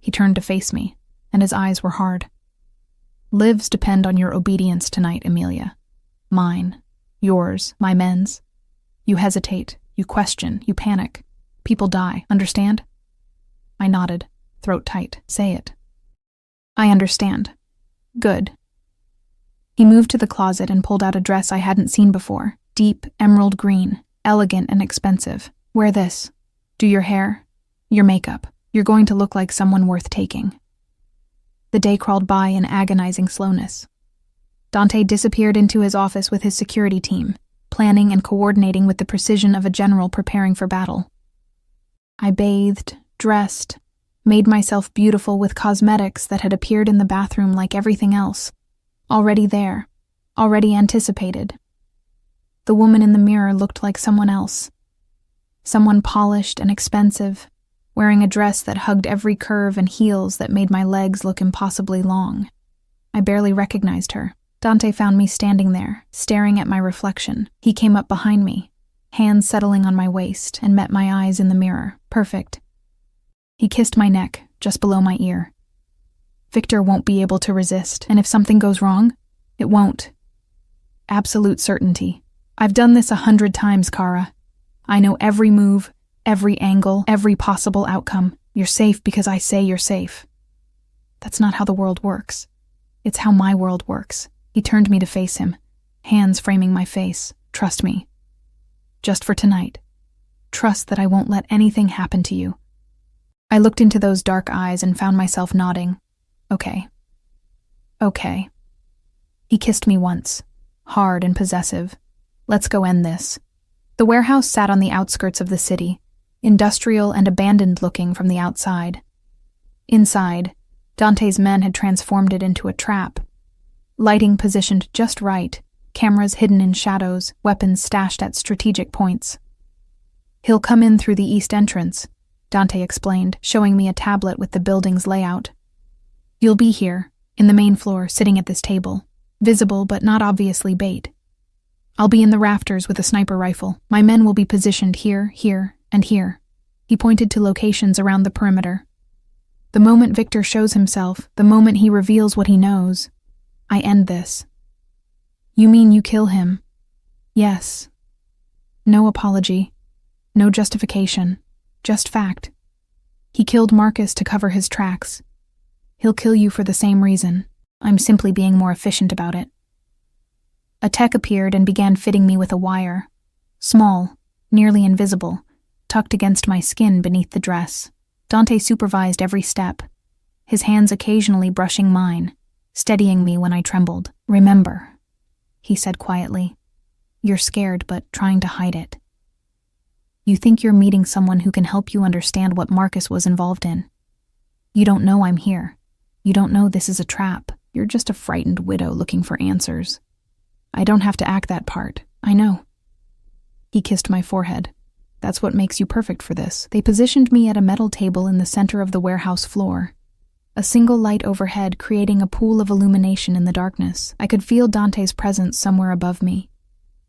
A: He turned to face me, and his eyes were hard. Lives depend on your obedience tonight, Emilia. Mine, yours, my men's. You hesitate, you question, you panic. People die, understand? I nodded, throat tight. Say it. I understand. Good. He moved to the closet and pulled out a dress I hadn't seen before. Deep, emerald green, elegant and expensive. Wear this. Do your hair, your makeup. You're going to look like someone worth taking. The day crawled by in agonizing slowness. Dante disappeared into his office with his security team, planning and coordinating with the precision of a general preparing for battle. I bathed, dressed, made myself beautiful with cosmetics that had appeared in the bathroom like everything else. Already there, already anticipated. The woman in the mirror looked like someone else. Someone polished and expensive, wearing a dress that hugged every curve and heels that made my legs look impossibly long. I barely recognized her. Dante found me standing there, staring at my reflection. He came up behind me, hands settling on my waist, and met my eyes in the mirror. Perfect. He kissed my neck, just below my ear. Victor won't be able to resist, and if something goes wrong, it won't. Absolute certainty. I've done this 100 times, Kara. I know every move, every angle, every possible outcome. You're safe because I say you're safe. That's not how the world works. It's how my world works. He turned me to face him, hands framing my face. Trust me. Just for tonight. Trust that I won't let anything happen to you. I looked into those dark eyes and found myself nodding. Okay. Okay. He kissed me once, hard and possessive. Let's go end this. The warehouse sat on the outskirts of the city, industrial and abandoned looking from the outside. Inside, Dante's men had transformed it into a trap. Lighting positioned just right, cameras hidden in shadows, weapons stashed at strategic points. He'll come in through the east entrance, Dante explained, showing me a tablet with the building's layout. You'll be here, in the main floor, sitting at this table. Visible, but not obviously bait. I'll be in the rafters with a sniper rifle. My men will be positioned here, here, and here. He pointed to locations around the perimeter. The moment Victor shows himself, the moment he reveals what he knows, I end this. You mean you kill him? Yes. No apology. No justification. Just fact. He killed Marcus to cover his tracks. He'll kill you for the same reason. I'm simply being more efficient about it. A tech appeared and began fitting me with a wire. Small, nearly invisible, tucked against my skin beneath the dress. Dante supervised every step, his hands occasionally brushing mine, steadying me when I trembled. Remember, he said quietly, you're scared but trying to hide it. You think you're meeting someone who can help you understand what Marcus was involved in. You don't know I'm here. You don't know this is a trap. You're just a frightened widow looking for answers. I don't have to act that part. I know. He kissed my forehead. That's what makes you perfect for this. They positioned me at a metal table in the center of the warehouse floor. A single light overhead creating a pool of illumination in the darkness. I could feel Dante's presence somewhere above me.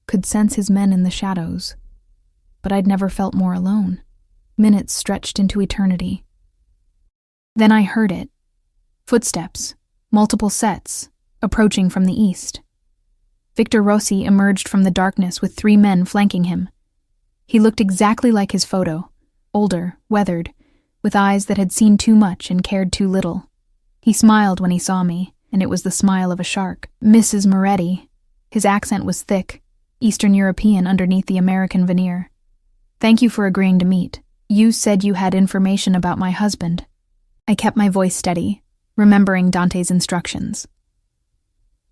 A: Could sense his men in the shadows. But I'd never felt more alone. Minutes stretched into eternity. Then I heard it. Footsteps. Multiple sets. Approaching from the east. Victor Rossi emerged from the darkness with 3 men flanking him. He looked exactly like his photo. Older, weathered, with eyes that had seen too much and cared too little. He smiled when he saw me, and it was the smile of a shark. Mrs. Moretti. His accent was thick, Eastern European underneath the American veneer. Thank you for agreeing to meet. You said you had information about my husband. I kept my voice steady, remembering Dante's instructions.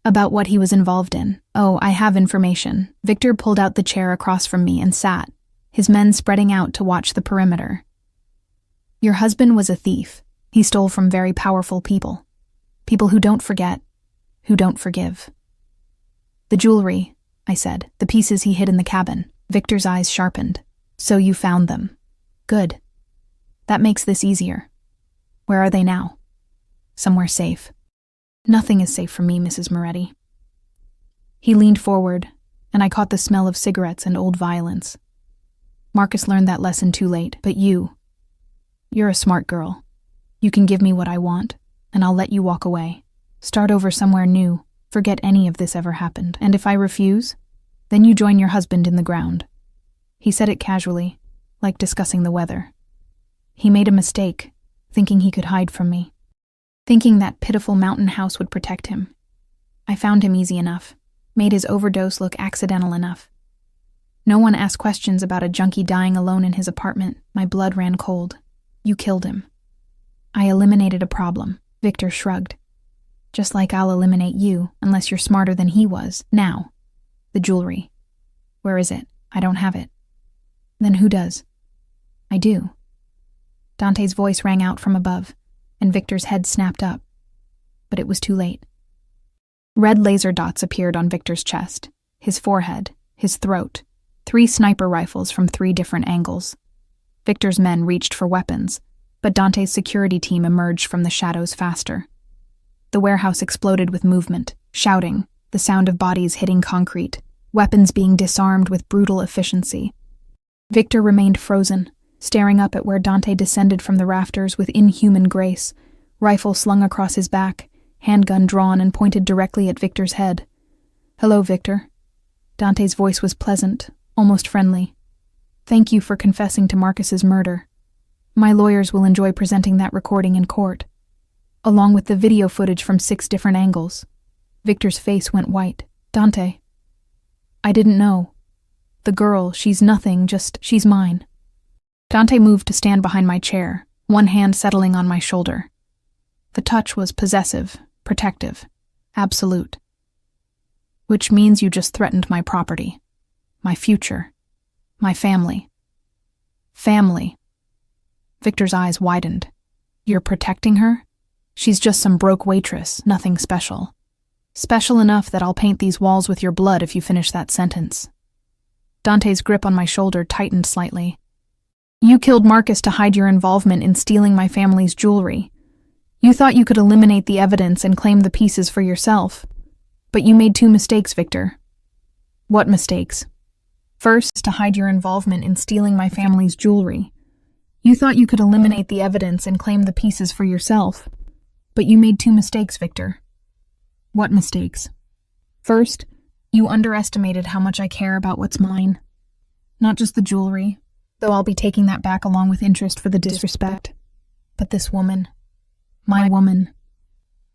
A: About what he was involved in. Oh, I have information. Victor pulled out the chair across from me and sat, his men spreading out to watch the perimeter. Your husband was a thief. He stole from very powerful people. People who don't forget, who don't forgive. The jewelry, I said, the pieces he hid in the cabin. Victor's eyes sharpened. So you found them. Good. That makes this easier. Where are they now? Somewhere safe. Nothing is safe for me, Mrs. Moretti. He leaned forward, and I caught the smell of cigarettes and old violence. Marcus learned that lesson too late, but you're a smart girl. You can give me what I want, and I'll let you walk away. Start over somewhere new, forget any of this ever happened. And if I refuse, then you join your husband in the ground. He said it casually, like discussing the weather. He made a mistake, thinking he could hide from me. Thinking that pitiful mountain house would protect him. I found him easy enough, made his overdose look accidental enough. No one asked questions about a junkie dying alone in his apartment. My blood ran cold. You killed him. I eliminated a problem. Victor shrugged. Just like I'll eliminate you, unless you're smarter than he was. Now, the jewelry. Where is it? I don't have it. Then who does? I do. Dante's voice rang out from above, and Victor's head snapped up. But it was too late. Red laser dots appeared on Victor's chest, his forehead, his throat, 3 sniper rifles from 3 different angles. Victor's men reached for weapons, but Dante's security team emerged from the shadows faster. The warehouse exploded with movement, shouting, the sound of bodies hitting concrete, weapons being disarmed with brutal efficiency. Victor remained frozen, staring up at where Dante descended from the rafters with inhuman grace, rifle slung across his back, handgun drawn and pointed directly at Victor's head. Hello, Victor. Dante's voice was pleasant, almost friendly. Thank you for confessing to Marcus's murder. My lawyers will enjoy presenting that recording in court, along with the video footage from 6 different angles. Victor's face went white. Dante. I didn't know. The girl, she's nothing, she's mine. Dante moved to stand behind my chair, one hand settling on my shoulder. The touch was possessive, protective, absolute. Which means you just threatened my property, my future, my family. Family. Victor's eyes widened. You're protecting her? She's just some broke waitress, nothing special. Special enough that I'll paint these walls with your blood if you finish that sentence. Dante's grip on my shoulder tightened slightly. You killed Marcus to hide your involvement in stealing my family's jewelry. You thought you could eliminate the evidence and claim the pieces for yourself. But you made 2 mistakes, Victor. What mistakes? First, to hide your involvement in stealing my family's jewelry. You thought you could eliminate the evidence and claim the pieces for yourself. But you made 2 mistakes, Victor. What mistakes? First, you underestimated how much I care about what's mine. Not just the jewelry, though I'll be taking that back along with interest for the disrespect. But this woman. My woman.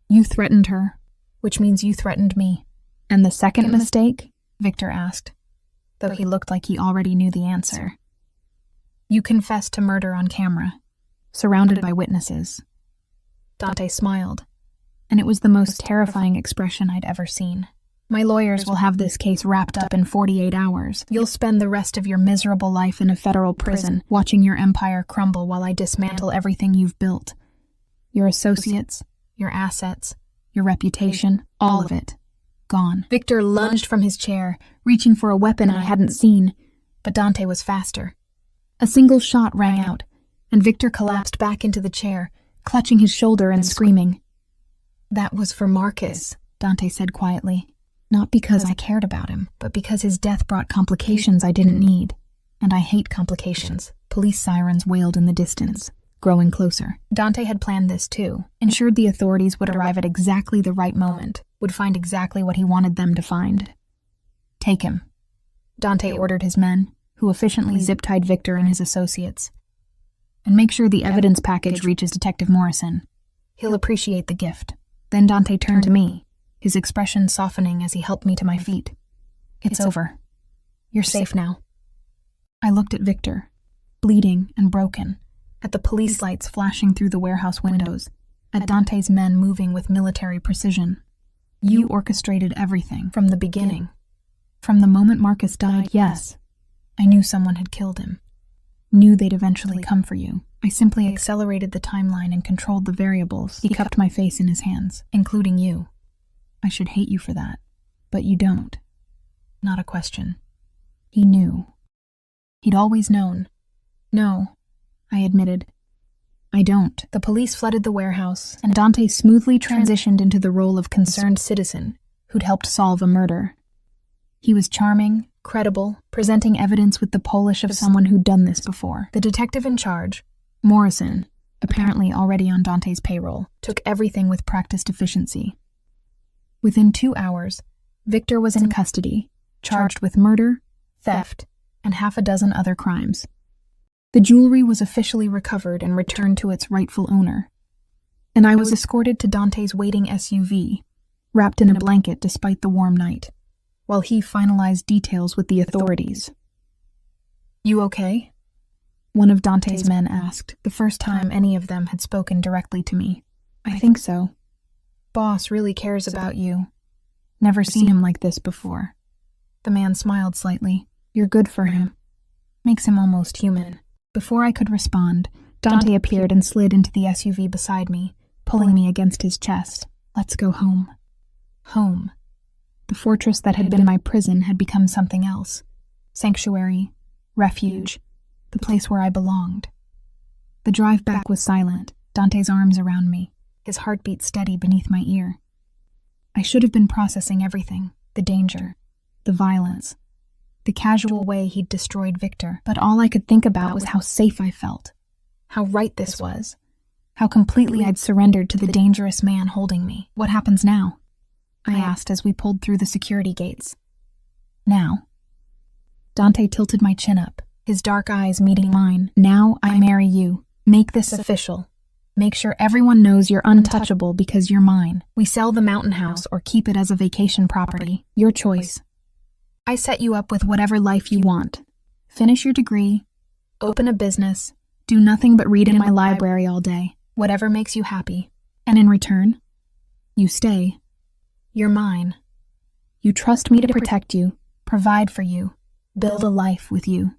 A: You threatened her, which means you threatened me. And the second mistake? Victor asked, though he looked like he already knew the answer. You confessed to murder on camera, surrounded by witnesses. Dante smiled, and it was the most terrifying expression I'd ever seen. My lawyers will have this case wrapped up in 48 hours. You'll spend the rest of your miserable life in a federal prison, watching your empire crumble while I dismantle everything you've built. Your associates, your assets, your reputation, all of it. Gone. Victor lunged from his chair, reaching for a weapon I hadn't seen, but Dante was faster. A single shot rang out, and Victor collapsed back into the chair, clutching his shoulder and screaming. That was for Marcus, Dante said quietly. Not because I cared about him, but because his death brought complications I didn't need. And I hate complications. Police sirens wailed in the distance, growing closer. Dante had planned this too, ensured the authorities would arrive at exactly the right moment, would find exactly what he wanted them to find. Take him, Dante ordered his men, who efficiently zip-tied Victor and his associates. And make sure the evidence package reaches Detective Morrison. He'll appreciate the gift. Then Dante turned to me, his expression softening as he helped me to my feet. It's over. You're safe now. I looked at Victor, bleeding and broken, at the police lights flashing through the warehouse windows, at Dante's men moving with military precision. You orchestrated everything from the beginning. From the moment Marcus died, yes. I knew someone had killed him. Knew they'd eventually come for you. I simply accelerated the timeline and controlled the variables. He cupped my face in his hands, including you. I should hate you for that, but you don't. Not a question. He knew. He'd always known. No, I admitted. I don't. The police flooded the warehouse, and Dante smoothly transitioned into the role of concerned citizen who'd helped solve a murder. He was charming, credible, presenting evidence with the polish of someone who'd done this before. The detective in charge, Morrison, apparently already on Dante's payroll, took everything with practiced efficiency. Within 2 hours, Victor was in custody, charged with murder, theft, and 6 other crimes. The jewelry was officially recovered and returned to its rightful owner. And I was escorted to Dante's waiting SUV, wrapped in a blanket despite the warm night, while he finalized details with the authorities. You okay? One of Dante's men asked, the first time any of them had spoken directly to me. I think so. Boss really cares about you. Never seen him like this before. The man smiled slightly. You're good for him. Makes him almost human. Before I could respond, Dante appeared and slid into the SUV beside me, pulling me against his chest. Let's go home. Home. The fortress that had been my prison had become something else. Sanctuary, refuge, the place where I belonged. The drive back was silent, Dante's arms around me, his heartbeat steady beneath my ear. I should have been processing everything, the danger, the violence, the casual way he'd destroyed Victor, but all I could think about was how safe I felt, how right this was, how completely I'd surrendered to the dangerous man holding me. What happens now? I asked as we pulled through the security gates. Now. Dante tilted my chin up, his dark eyes meeting mine. Now I marry you. Make this official. Make sure everyone knows you're untouchable because you're mine. We sell the mountain house or keep it as a vacation property. Your choice. I set you up with whatever life you want. Finish your degree, open a business, do nothing but read in my library all day, whatever makes you happy. And in return, you stay. You're mine. You trust me to protect you, provide for you, build a life with you.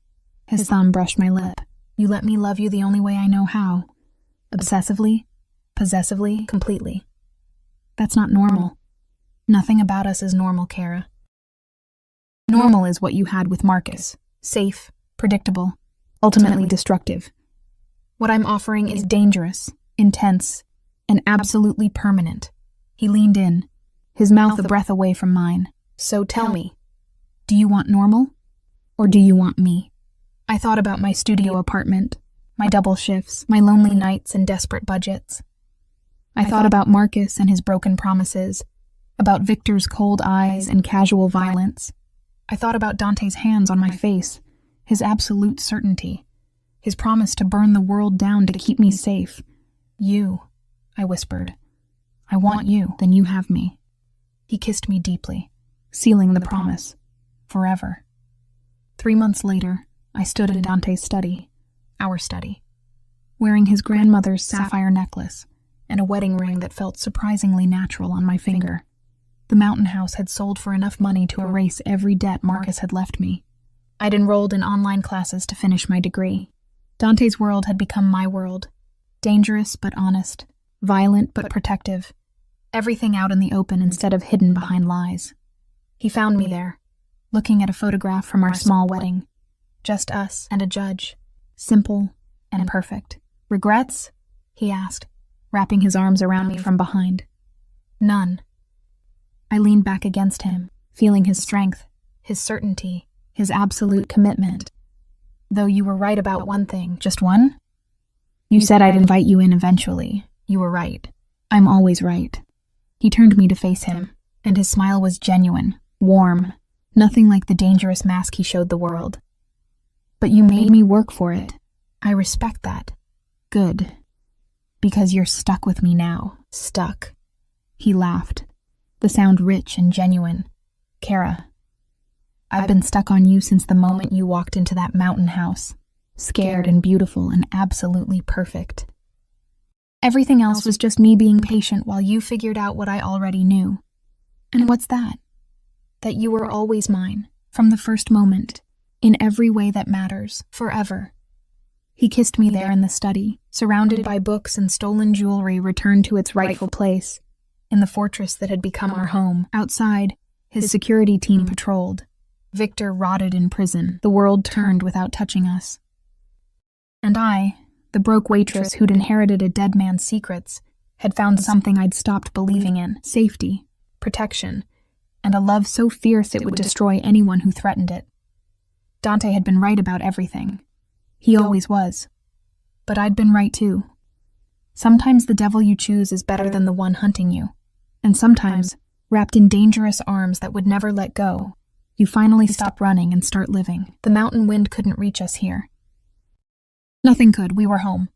A: His thumb brushed my lip. You let me love you the only way I know how. Obsessively, possessively, completely. That's not normal. Nothing about us is normal, Kara. Normal is what you had with Marcus. Safe, predictable, ultimately destructive. What I'm offering is dangerous, intense, and absolutely permanent. He leaned in, his mouth a breath away from mine. So tell me, do you want normal, or do you want me? I thought about my studio apartment, my double shifts, my lonely nights and desperate budgets. I thought about Marcus and his broken promises, about Victor's cold eyes and casual violence. I thought about Dante's hands on my face, his absolute certainty, his promise to burn the world down to keep me safe. You, I whispered. I want you, then you have me. He kissed me deeply, sealing the promise, forever. 3 months later, I stood in Dante's study, our study, wearing his grandmother's sapphire necklace and a wedding ring that felt surprisingly natural on my finger. The mountain house had sold for enough money to erase every debt Marcus had left me. I'd enrolled in online classes to finish my degree. Dante's world had become my world, dangerous but honest, violent but protective, everything out in the open instead of hidden behind lies. He found me there, looking at a photograph from our small wedding. Just us and a judge, simple and perfect. Regrets? He asked, wrapping his arms around me from behind. None. I leaned back against him, feeling his strength, his certainty, his absolute commitment. Though you were right about one thing. Just one? You said I'd invite you in eventually. You were right. I'm always right. He turned me to face him, and his smile was genuine, warm, nothing like the dangerous mask he showed the world. But you made me work for it. I respect that. Good. Because you're stuck with me now. Stuck. He laughed, the sound rich and genuine. Kara, I've been stuck on you since the moment you walked into that mountain house, scared and beautiful and absolutely perfect. Everything else was just me being patient while you figured out what I already knew. And what's that? That you were always mine, from the first moment, in every way that matters, forever. He kissed me there in the study, surrounded by books and stolen jewelry returned to its rightful place, in the fortress that had become our home. Outside, his security team patrolled. Victor rotted in prison. The world turned without touching us. And I, the broke waitress who'd inherited a dead man's secrets, had found something I'd stopped believing in: safety, protection, and a love so fierce it would destroy anyone who threatened it. Dante had been right about everything. He always was. But I'd been right too. Sometimes the devil you choose is better than the one hunting you. And sometimes, wrapped in dangerous arms that would never let go, you finally stop running and start living. The mountain wind couldn't reach us here. Nothing could. We were home.